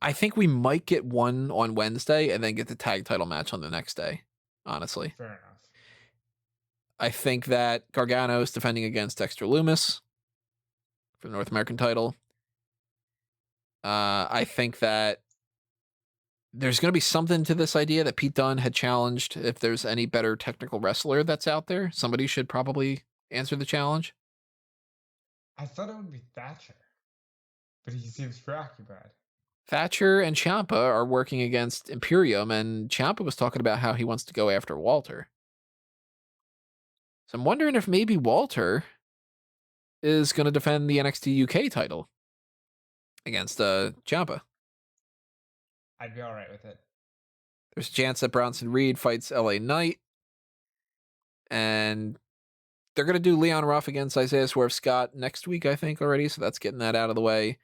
I think we might get one on Wednesday and then get the tag title match on the next day. Honestly, fair enough. I think that Gargano's defending against Dexter Lumis for the North American title. I think that there's going to be something to this idea that Pete Dunne had challenged if there's any better technical wrestler that's out there. Somebody should probably answer the challenge. I thought it would be Thatcher, but he seems preoccupied. Thatcher and Ciampa are working against Imperium, and Ciampa was talking about how he wants to go after Walter. So I'm wondering if maybe Walter is going to defend the NXT UK title against Ciampa. I'd be all right with it. There's a chance that Bronson Reed fights LA Knight, and they're going to do Leon Ruff against Isaiah Swerve Scott next week, I think, already, so that's getting that out of the way.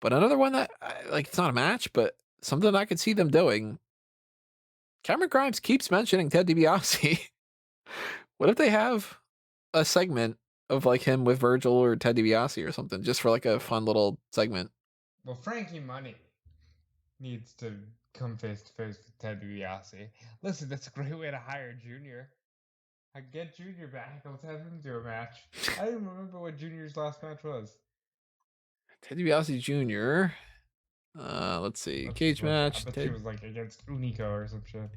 But another one that, like, it's not a match, but something I could see them doing. Cameron Grimes keeps mentioning Ted DiBiase. What if they have a segment of, like, him with Virgil or Ted DiBiase or something, just for, like, a fun little segment? Well, Frankie Money needs to come face to face with Ted DiBiase. Listen, that's a great way to hire Junior. I get Junior back. Let's have him do a match. I don't even remember what Junior's last match was. Ted DiBiase Jr. Let's see. Cage match. I bet he was like against Unico or some shit.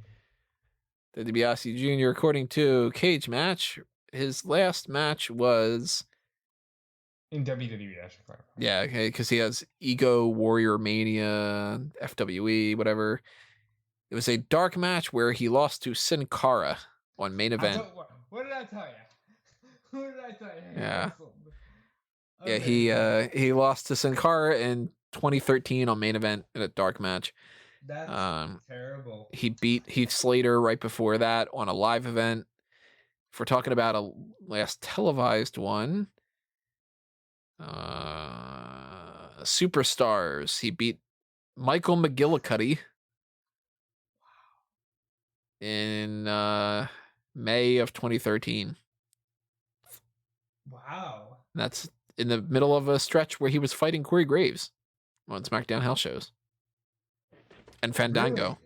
Ted DiBiase Jr. According to Cage match, his last match was in WWE. I should clarify. Yeah, okay, because he has Ego Warrior Mania, FWE, whatever. It was a dark match where he lost to Sin Cara on main event. What did I tell you? Who did I tell you he Yeah. wrestled? Yeah, Amazing. he lost to Sin Cara in 2013 on main event in a dark match. That's terrible. He beat Heath Slater right before that on a live event. If we're talking about a last televised one, Superstars, he beat Michael McGillicuddy in May of 2013. Wow. And that's in the middle of a stretch where he was fighting Corey Graves on SmackDown house shows. And Fandango.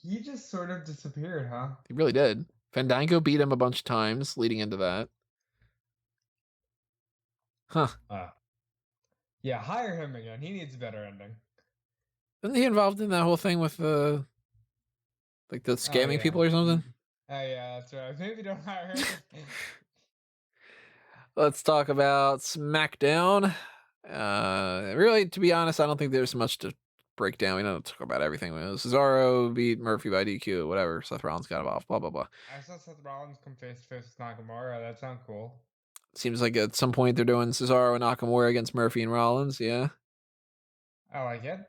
Really? He just sort of disappeared, huh? He really did. Fandango beat him a bunch of times leading into that. Huh. Yeah, hire him again. He needs a better ending. Isn't he involved in that whole thing with like the scamming people or something? Oh yeah, that's right. Maybe don't hire him. Let's talk about SmackDown. Really, to be honest, I don't think there's much to break down. We don't talk about everything. Cesaro beat Murphy by DQ, whatever. Seth Rollins got involved, blah, blah, blah. I saw Seth Rollins come face to face with Nakamura. That sounds cool. Seems like at some point they're doing Cesaro and Nakamura against Murphy and Rollins, yeah. I like it.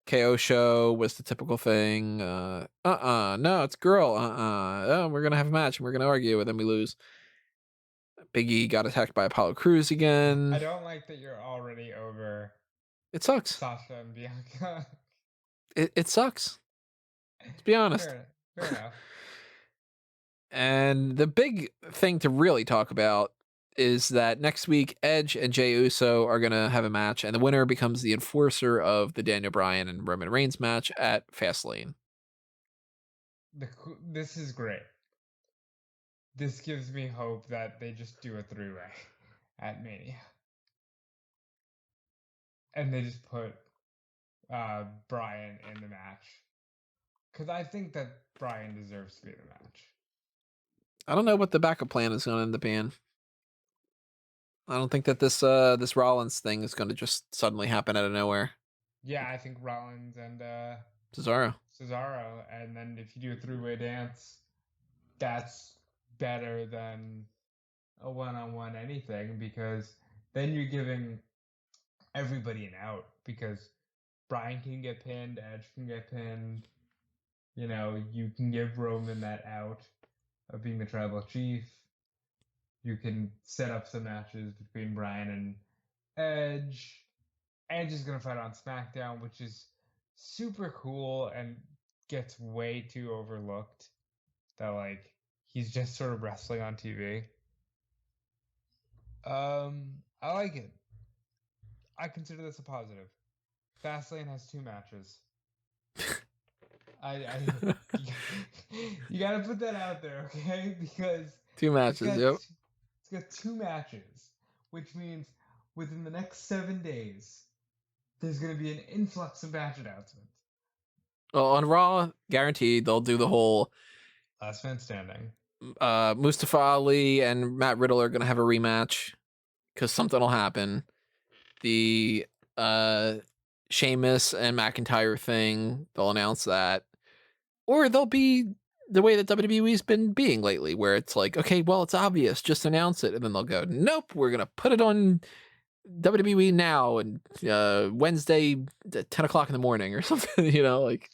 KO show was the typical thing. No, it's girl. Oh, we're gonna have a match and we're gonna argue, and then we lose. Big E got attacked by Apollo Crews again. I don't like that you're already over. It sucks. Sasha and Bianca. It sucks. Let's be honest. Fair enough. And the big thing to really talk about is that next week, Edge and Jey Uso are going to have a match, and the winner becomes the enforcer of the Daniel Bryan and Roman Reigns match at Fastlane. This is great. This gives me hope that they just do a three-way at Mania. And they just put Bryan in the match. Because I think that Bryan deserves to be in the match. I don't know what the backup plan is going to end up being. I don't think that this Rollins thing is going to just suddenly happen out of nowhere. Yeah, I think Rollins and Cesaro. And then if you do a three-way dance, that's better than a one-on-one anything, because then you're giving everybody an out, because Bryan can get pinned, Edge can get pinned. You know, you can give Roman that out of being the tribal chief. You can set up some matches between Bryan and Edge. Edge is going to fight on SmackDown, which is super cool and gets way too overlooked. That, like, he's just sort of wrestling on TV. I like it. I consider this a positive. Fastlane has 2 matches. You gotta put that out there, okay? Because 2 matches, yep. It's got 2 matches, which means within the next 7 days, there's gonna be an influx of match announcements. Well, on Raw, guaranteed they'll do the whole last man standing. Mustafa Ali and Matt Riddle are gonna have a rematch because something will happen. The Sheamus and McIntyre thing, they'll announce that. Or they'll be the way that WWE's been being lately, where it's like, okay, well, it's obvious, just announce it. And then they'll go, nope, we're going to put it on WWE now and Wednesday at 10 o'clock in the morning or something, you know, like,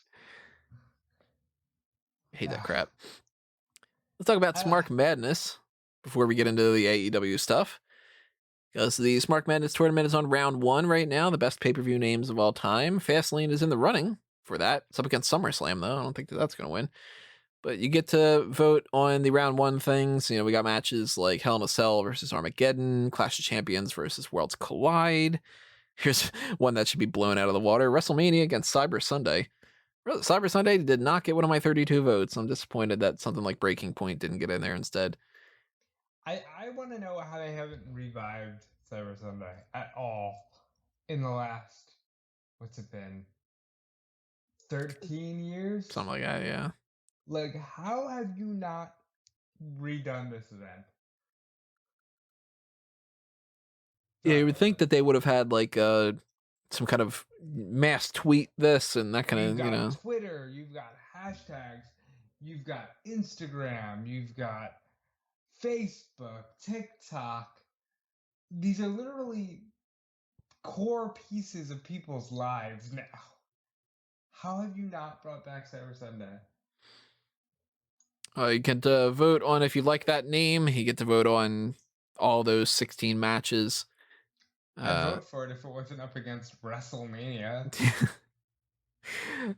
I hate that crap. Let's talk about Smark Madness before we get into the AEW stuff. Because the Smark Madness tournament is on round 1 right now, the best pay-per-view names of all time. Fastlane is in the running for that. It's up against SummerSlam, though. I don't think that's going to win. But you get to vote on the round 1 things. You know, we got matches like Hell in a Cell versus Armageddon, Clash of Champions versus Worlds Collide. Here's one that should be blown out of the water. WrestleMania against Cyber Sunday. Cyber Sunday did not get one of my 32 votes. I'm disappointed that something like Breaking Point didn't get in there instead. I want to know how they haven't revived Cyber Sunday at all in the last, what's it been, 13 years? Something like that, yeah. Like, how have you not redone this event? Yeah, you would think that they would have had like some kind of mass tweet this and that kind of, you know. Twitter, you've got hashtags, you've got Instagram, you've got Facebook, TikTok. These are literally core pieces of people's lives now. How have you not brought back Cyber Sunday? You get to vote on if you like that name. You get to vote on all those 16 matches. I'd vote for it if it wasn't up against WrestleMania.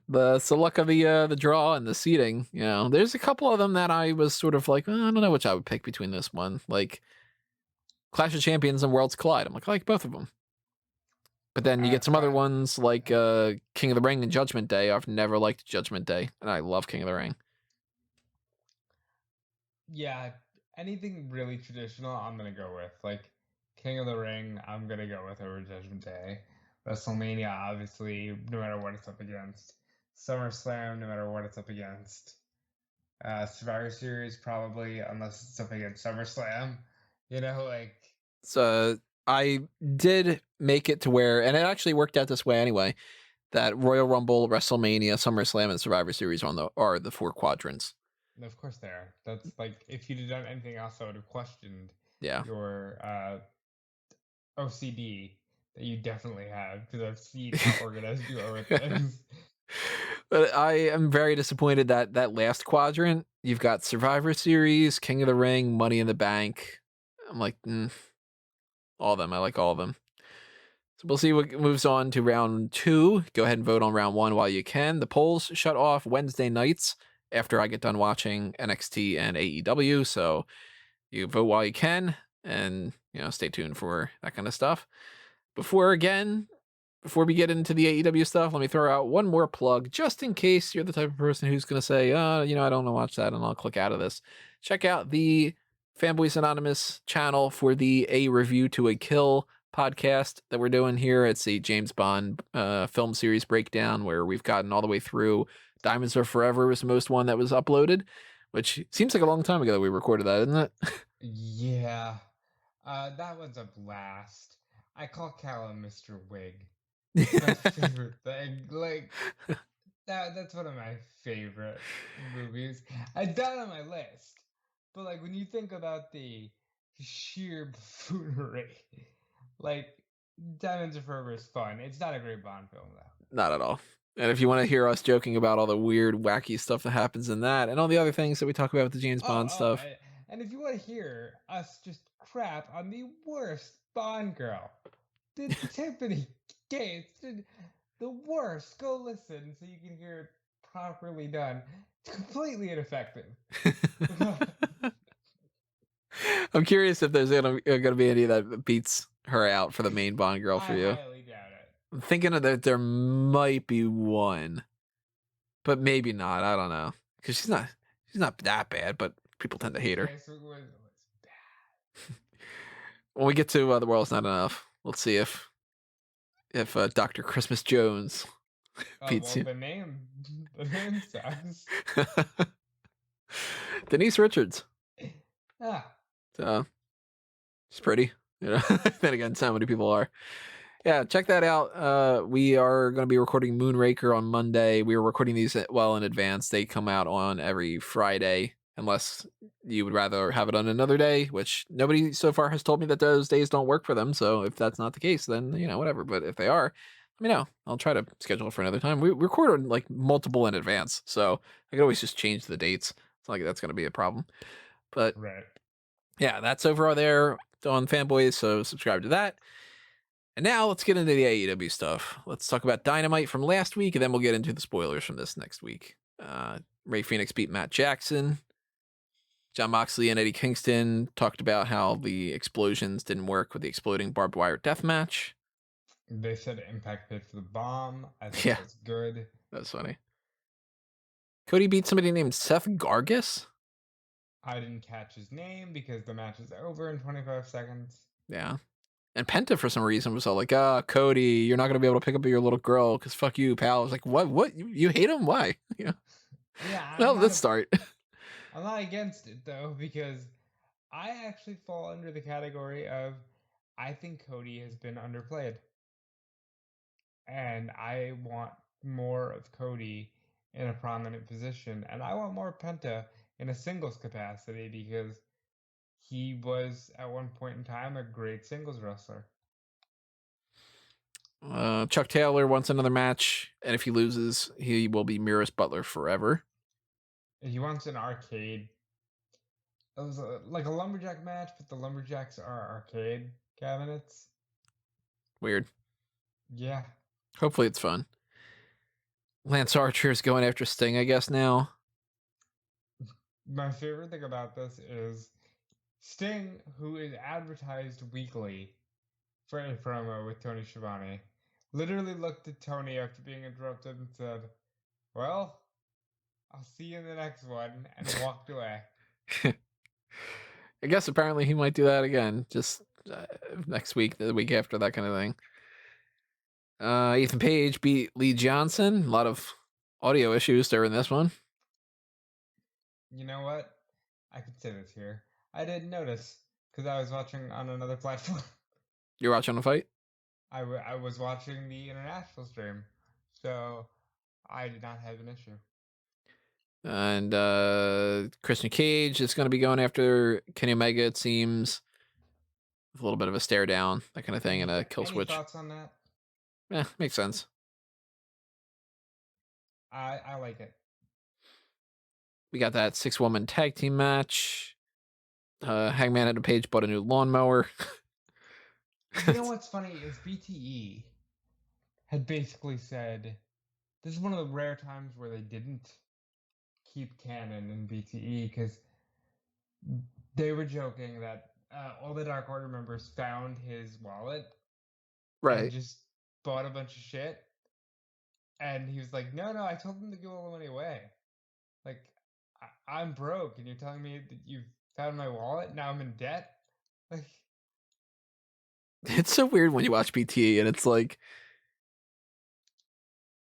It's the luck of the draw and the seating. You know, there's a couple of them that I was sort of like, I don't know which I would pick between this one. Like Clash of Champions and Worlds Collide. I'm like, I like both of them. But then you get some other ones like King of the Ring and Judgment Day. I've never liked Judgment Day, and I love King of the Ring. Yeah, anything really traditional, I'm gonna go with. Like King of the Ring, I'm gonna go with over Judgment Day. WrestleMania, obviously, no matter what it's up against. SummerSlam, no matter what it's up against. Survivor Series, probably, unless it's up against SummerSlam. Like. So I did make it to where, and it actually worked out this way anyway, that Royal Rumble, WrestleMania, SummerSlam, and Survivor Series are the 4 quadrants. Of course they are. That's like, if you'd have done anything else, I would have questioned your OCD that you definitely have, because I've seen how organized you are with things. But I am very disappointed that last quadrant, you've got Survivor Series, King of the Ring, Money in the Bank. I'm like, all of them. I like all of them. So we'll see what moves on to round 2. Go ahead and vote on round 1 while you can. The polls shut off Wednesday nights after I get done watching NXT and AEW. So you vote while you can, and stay tuned for that kind of stuff. Before we get into the AEW stuff, let me throw out one more plug, just in case you're the type of person who's going to say, I don't want to watch that, and I'll click out of this. Check out the Fanboys Anonymous channel for the A Review to a Kill podcast that we're doing here. It's a James Bond film series breakdown where we've gotten all the way through Diamonds Are Forever was the most one that was uploaded, which seems like a long time ago that we recorded that, isn't it? Yeah. That one's a blast. I call Callum Mr. Wig. My favorite thing. Like, that's one of my favorite movies. I'd done on my list. But, like, when you think about the sheer buffoonery, like, Diamonds Are Forever is fun. It's not a great Bond film, though. Not at all. And if you want to hear us joking about all the weird, wacky stuff that happens in that and all the other things that we talk about with the James Bond stuff. And if you want to hear us just crap on the worst Bond girl, the Tiffany Gates, the worst, go listen so you can hear it properly done. It's completely ineffective. I'm curious if there's gonna be any that beats her out for the main Bond girl for you. I highly doubt it. I'm thinking that there might be one, but maybe not. I don't know, because she's not that bad, but people tend to hate her. So it was bad. When we get to The World's Not Enough, let's see if Dr. Christmas Jones beats you. The name sucks. Denise Richards. So she's pretty, Then again, so many people are. Yeah, check that out. We are going to be recording Moonraker on Monday. We were recording these well in advance. They come out on every Friday, unless you would rather have it on another day, which nobody so far has told me that those days don't work for them. So if that's not the case, then, whatever. But if they are, let me know. I'll try to schedule it for another time. We record on like multiple in advance, so I can always just change the dates. It's not like that's going to be a problem. But right. Yeah, that's over there on Fanboys, so subscribe to that. And now let's get into the AEW stuff. Let's talk about Dynamite from last week, and then we'll get into the spoilers from this next week. Ray Phoenix beat Matt Jackson. Jon Moxley and Eddie Kingston talked about how the explosions didn't work with the exploding barbed wire death match. They said Impact paid for the bomb. I think that's good. That's funny. Cody beat somebody named Seth Gargis. I didn't catch his name because the match is over in 25 seconds. Yeah. And Penta, for some reason, was all like, Cody, you're not going to be able to pick up your little girl because fuck you, pal. I was like, what? You hate him? Why? Yeah. Well, let's start. I'm not against it, though, because I actually fall under the category of I think Cody has been underplayed. And I want more of Cody in a prominent position. And I want more Penta in a singles capacity because he was at one point in time a great singles wrestler. Chuck Taylor wants another match, and if he loses, he will be Miras Butler forever. He wants an arcade. It was like a lumberjack match, but the lumberjacks are arcade cabinets. Weird. Yeah. Hopefully it's fun. Lance Archer is going after Sting, I guess, now. My favorite thing about this is Sting, who is advertised weekly for a promo with Tony Schiavone, literally looked at Tony after being interrupted and said, "Well, I'll see you in the next one," and walked away. I guess apparently he might do that again, just next week, the week after, that kind of thing. Ethan Page beat Lee Johnson. A lot of audio issues during this one. You know what? I could say this here. I didn't notice because I was watching on another platform. You're watching the fight? I was watching the international stream, so I did not have an issue. And Christian Cage is going to be going after Kenny Omega, it seems. With a little bit of a stare down, that kind of thing, and a kill switch. Any thoughts on that? Yeah, makes sense. I like it. We got that 6-woman tag team match. Hangman had a Page bought a new lawnmower. You know what's funny is BTE had basically said, this is one of the rare times where they didn't keep canon in BTE, because they were joking that all the Dark Order members found his wallet and just bought a bunch of shit. And he was like, no, I told them to give all the money away. Like, I'm broke, and you're telling me that you found my wallet? Now I'm in debt? Like, it's so weird when you watch BTE, and it's like,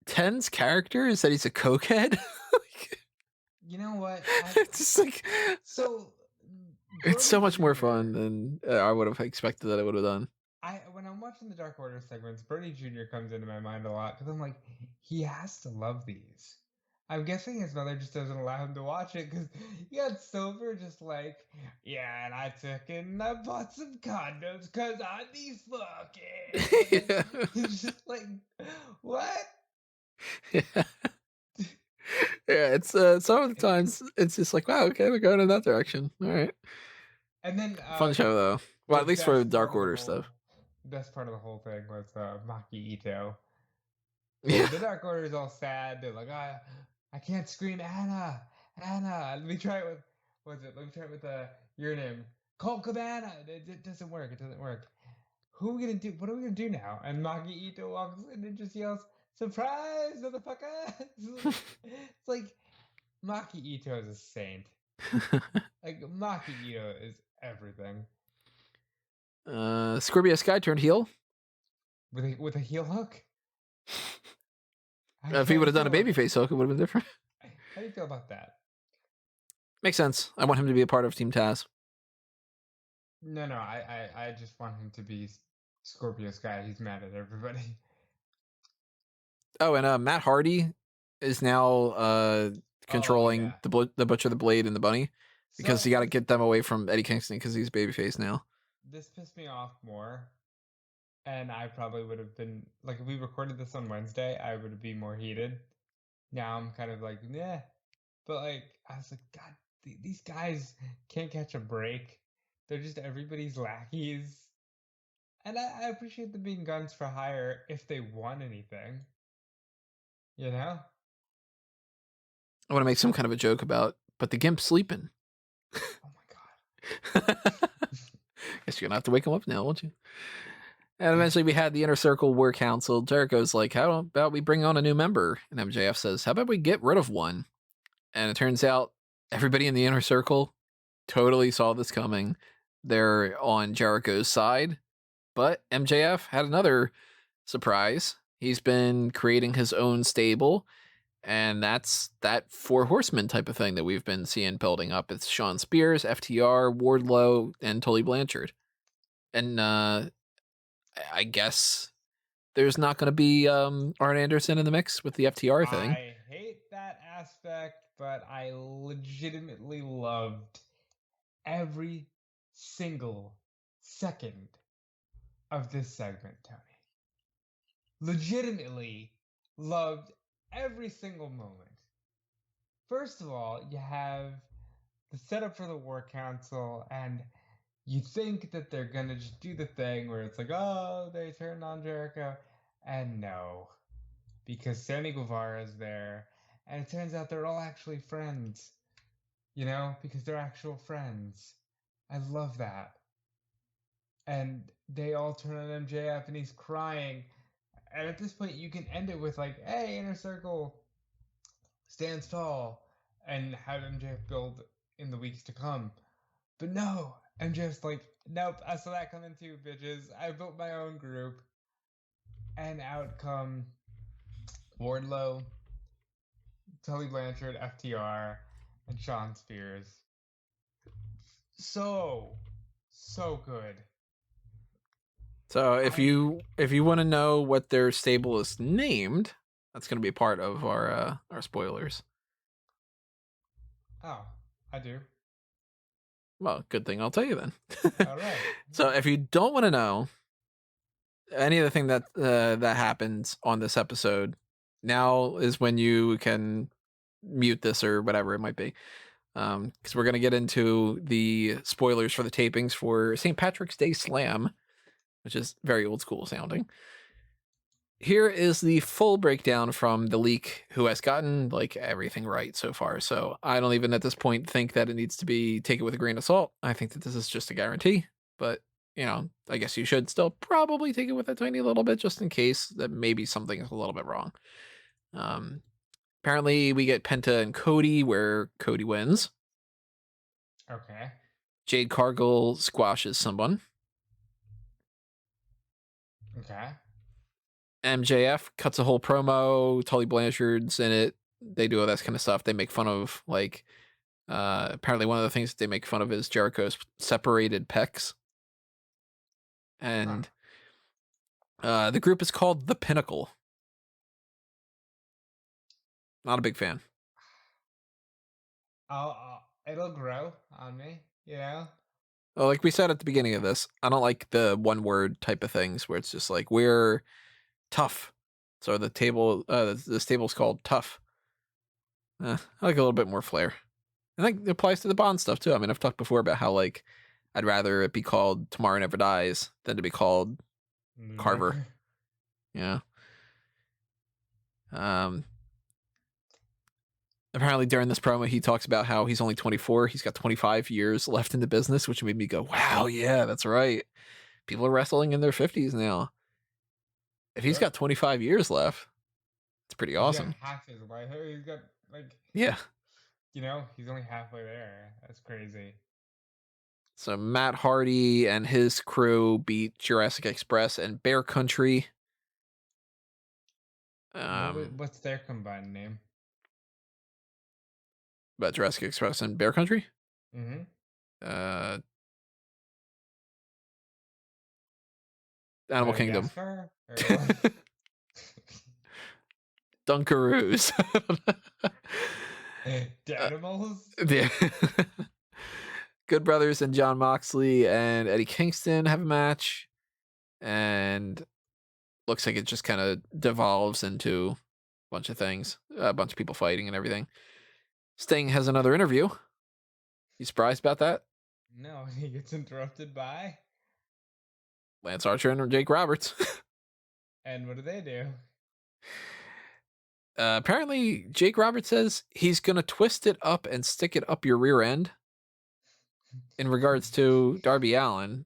Ten's character is that he's a cokehead. you know what? It's just like, so it's so much more fun than I would have expected that it would have done. When I'm watching the Dark Order segments, Bernie Jr. comes into my mind a lot because I'm like, he has to love these. I'm guessing his mother just doesn't allow him to watch it because he got Silver just like, yeah, and I took it and I bought some condoms because I be fucking. Yeah. He's just like, what? Yeah. Yeah, it's some of the times it's just like, wow, okay, we're going in that direction. All right. And then fun show though. Well, at least for Dark Order stuff. Best part of the whole thing was Maki Ito. Yeah. The Dark Order is all sad. They're like, I can't scream Anna. Let me try it with, Let me try it with your name. Colt Cabana. It doesn't work. Who are we gonna do? What are we gonna do now? And Maki Ito walks in and just yells, "Surprise, motherfucker!" It's like Maki Ito is a saint. Like, Maki Ito is everything. Scorpio Sky turned heel. With a heel hook? If he would have done a babyface hook, it would have been different. How do you feel about that? Makes sense. I want him to be a part of Team Taz. No, I just want him to be Scorpio Sky. He's mad at everybody. Oh, and Matt Hardy is now controlling the Butcher, the Blade, and the Bunny, because you got to get them away from Eddie Kingston because he's babyface now. This pissed me off more, and I probably would have been like, if we recorded this on Wednesday, I would be more heated. Now I'm kind of like, nah, but like, I was like, God, these guys can't catch a break. They're just everybody's lackeys. And I appreciate them being guns for hire if they won anything. You know? I want to make some kind of a joke about, but the Gimp's sleeping. Oh my God. Guess you're going to have to wake him up now, won't you? And eventually we had the Inner Circle War Council. Jericho's like, how about we bring on a new member? And MJF says, how about we get rid of one? And it turns out everybody in the Inner Circle totally saw this coming. They're on Jericho's side. But MJF had another surprise. He's been creating his own stable. And that's that 4 Horsemen type of thing that we've been seeing building up. It's Shawn Spears, FTR, Wardlow, and Tully Blanchard. And I guess there's not going to be Arn Anderson in the mix with the FTR thing. I hate that aspect, but I legitimately loved every single second of this segment, Tony. Legitimately loved every single moment. First of all, you have the setup for the War Council, and you think that they're gonna just do the thing where it's like, oh, they turned on Jericho, and no, because Sammy Guevara's there, and it turns out they're all actually friends, because they're actual friends. I love that. And they all turn on MJF, and he's crying. And at this point, you can end it with like, "Hey, Inner Circle stands tall," and have MJF build in the weeks to come. But no, MJF's like, "Nope, I saw that coming too, bitches. I built my own group." And out come Wardlow, Tully Blanchard, FTR, and Sean Spears. So good. So if you want to know what their stable is named, that's going to be a part of our spoilers. Oh, I do. Well, good thing I'll tell you then. All right. So if you don't want to know any of the thing that happens on this episode, now is when you can mute this or whatever it might be. Because we're going to get into the spoilers for the tapings for St. Patrick's Day Slam, which is very old school sounding. Here is the full breakdown from the leak, who has gotten like everything right so far. So I don't even at this point think that it needs to be taken with a grain of salt. I think that this is just a guarantee, but I guess you should still probably take it with a tiny little bit just in case that maybe something is a little bit wrong. Apparently we get Penta and Cody, where Cody wins. Okay. Jade Cargill squashes someone. Okay. MJF cuts a whole promo. Tully Blanchard's in it. They do all that kind of stuff. They make fun of apparently one of the things that they make fun of is Jericho's separated pecs. And the group is called The Pinnacle. Not a big fan. It'll grow on me, Well, like we said at the beginning of this, I don't like the one word type of things where it's just like, we're tough. So the table's called Tough. I like a little bit more flair. I think it applies to the Bond stuff too. I mean, I've talked before about how like I'd rather it be called Tomorrow Never Dies than to be called Carver. Yeah. Apparently during this promo, he talks about how he's only 24. He's got 25 years left in the business, which made me go, wow, yeah, that's right. People are wrestling in their 50s now. If he's got 25 years left, it's pretty awesome. He's got half his life. He's got yeah. He's only halfway there. That's crazy. So Matt Hardy and his crew beat Jurassic Express and Bear Country. What's their combined name? About Jurassic Express and Bear Country? Mm-hmm. Animal Kingdom. Dunkaroos. Danimals? Yeah. Good Brothers and John Moxley and Eddie Kingston have a match. And looks like it just kind of devolves into a bunch of things. A bunch of people fighting and everything. Sting has another interview. You surprised about that? No, he gets interrupted by Lance Archer and Jake Roberts. And what do? Apparently, Jake Roberts says he's going to twist it up and stick it up your rear end in regards to Darby Allin,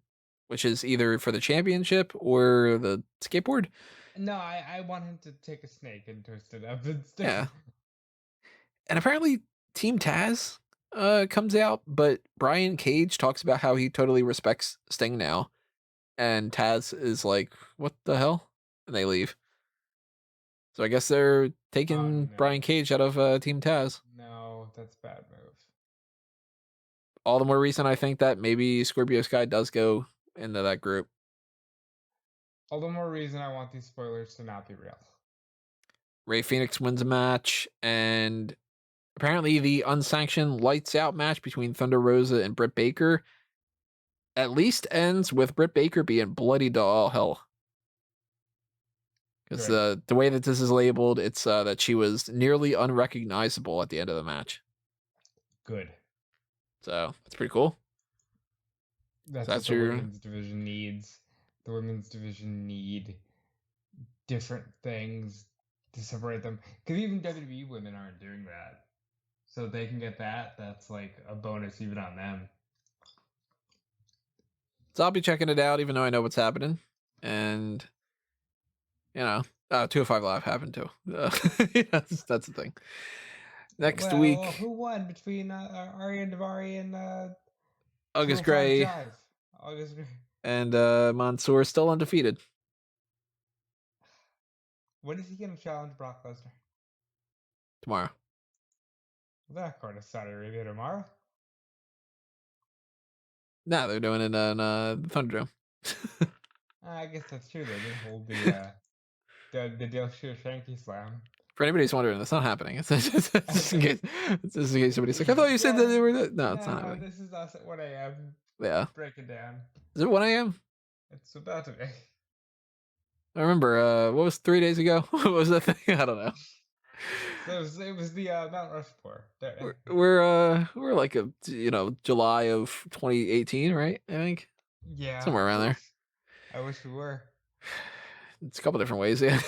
which is either for the championship or the skateboard. No, I want him to take a snake and twist it up and stick Yeah. And apparently Team Taz comes out, but Brian Cage talks about how he totally respects Sting now. And Taz is like, what the hell? And they leave. So I guess they're taking Brian Cage out of Team Taz. No, that's a bad move. All the more reason I think that maybe Scorpio Sky does go into that group. All the more reason I want these spoilers to not be real. Rey Fenix wins a match, and apparently the unsanctioned lights out match between Thunder Rosa and Britt Baker at least ends with Britt Baker being bloody to all hell. Because the way that this is labeled, it's that she was nearly unrecognizable at the end of the match. Good. So that's pretty cool. That's So what the women's division needs. The women's division need different things to separate them. Because even WWE women aren't doing that. So they can get that. That's like a bonus even on them. So I'll be checking it out, even though I know what's happening. And, 205 Live happened too. That's the thing. Next week. Who won between Ariane Davari and August Gray. August Gray. And Mansoor is still undefeated. When is he going to challenge Brock Lesnar? Tomorrow. They're not going to Saudi Arabia tomorrow. No, they're doing it in Thunderdome. I guess that's true. They didn't hold the Dilsher Franky Slam. For anybody who's wondering, that's not happening. It's just in case somebody's like, I thought you said that they were... No, it's not happening. This is us at 1 a.m. Yeah. Break it down. Is it 1 a.m.? It's about to be. I remember, what was 3 days ago? What was that thing? I don't know. So it was the Mount Rushmore. We're like July of 2018, right? I think. Yeah. Somewhere around there. I wish we were. It's a couple different ways, yeah.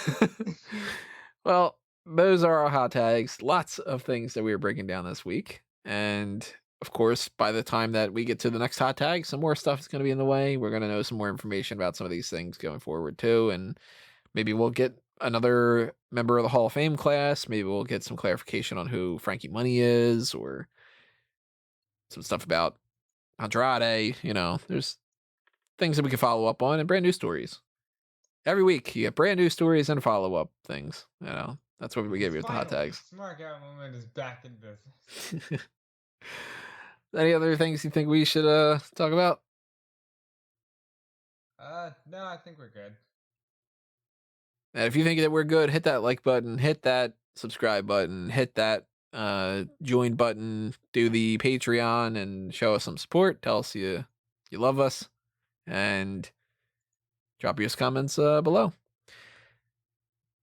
Well, those are our hot tags. Lots of things that we were breaking down this week. And of course, by the time that we get to the next hot tag, some more stuff is going to be in the way. We're going to know some more information about some of these things going forward too. And maybe we'll get another member of the Hall of Fame class. Maybe we'll get some clarification on who Franky Money is, or some stuff about Andrade. There's things that we can follow up on, and brand new stories. Every week, you get brand new stories and follow-up things. That's what we give you with the hot tags. Smark Out Moment is back in business. Any other things you think we should talk about? No, I think we're good. And if you think that we're good, hit that like button, hit that subscribe button, hit that join button, do the Patreon, and show us some support. Tell us you love us, and drop your comments below.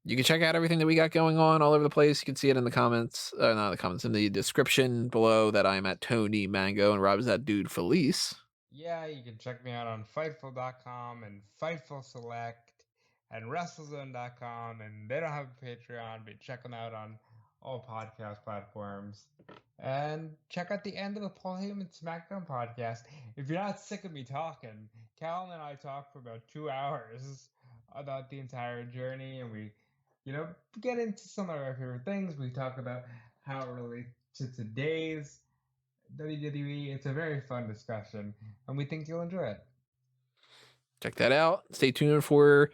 You can check out everything that we got going on all over the place. You can see it in the comments, not the comments, in the description below, that I'm at Tony Mango and Rob's at Dude Felice. Yeah, you can check me out on Fightful.com and Fightful Select and WrestleZone.com, and they don't have a Patreon, but check them out on all podcast platforms. And check out the end of the Paul Heyman SmackDown podcast. If you're not sick of me talking, Callan and I talk for about 2 hours about the entire journey, and we, get into some of our favorite things. We talk about how it relates to today's WWE. It's a very fun discussion, and we think you'll enjoy it. Check that out. Stay tuned for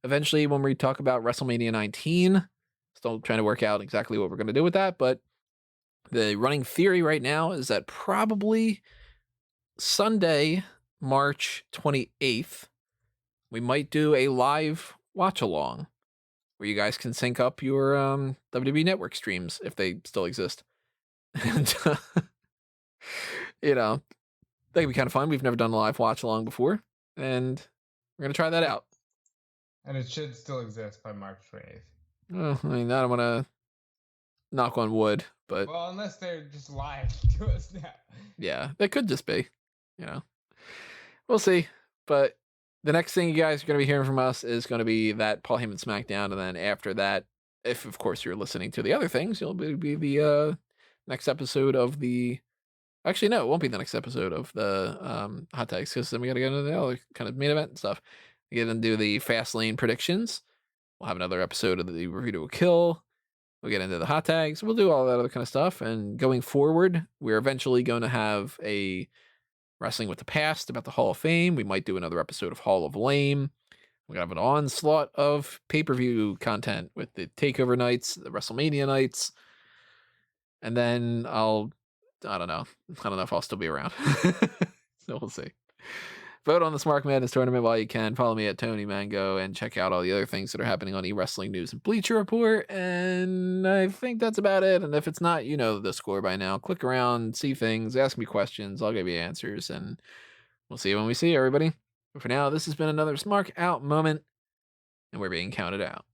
eventually when we talk about WrestleMania 19. Still trying to work out exactly what we're going to do with that, but the running theory right now is that probably Sunday, March 28th, we might do a live watch along where you guys can sync up your WWE Network streams if they still exist. And, that could be kind of fun. We've never done a live watch along before, and we're going to try that out. And it should still exist by March 28th. Well, I don't want to knock on wood, but... Well, unless they're just lying to us now. Yeah, they could just be, We'll see. But the next thing you guys are going to be hearing from us is going to be that Paul Heyman SmackDown, and then after that, if, of course, you're listening to the other things, you'll be the next episode of the... Actually, no, it won't be the next episode of the hot tags, because then we got to get into the other kind of main event and stuff. We get into the Fastlane predictions. We'll have another episode of the Review to a Kill. We'll get into the hot tags. We'll do all that other kind of stuff. And going forward, we're eventually going to have a Wrestling with the Past about the Hall of Fame. We might do another episode of Hall of Lame. We're going to have an onslaught of pay-per-view content with the TakeOver nights, the WrestleMania nights. And then I don't know if I'll still be around. So we'll see. Vote on the Smark Madness tournament while you can. Follow me at Tony Mango and check out all the other things that are happening on eWrestling News and Bleacher Report. And I think that's about it. And if it's not, the score by now. Click around, see things, ask me questions. I'll give you answers. And We'll see you when we see you, everybody. But for now, this has been another Smark Out moment, and we're being counted out.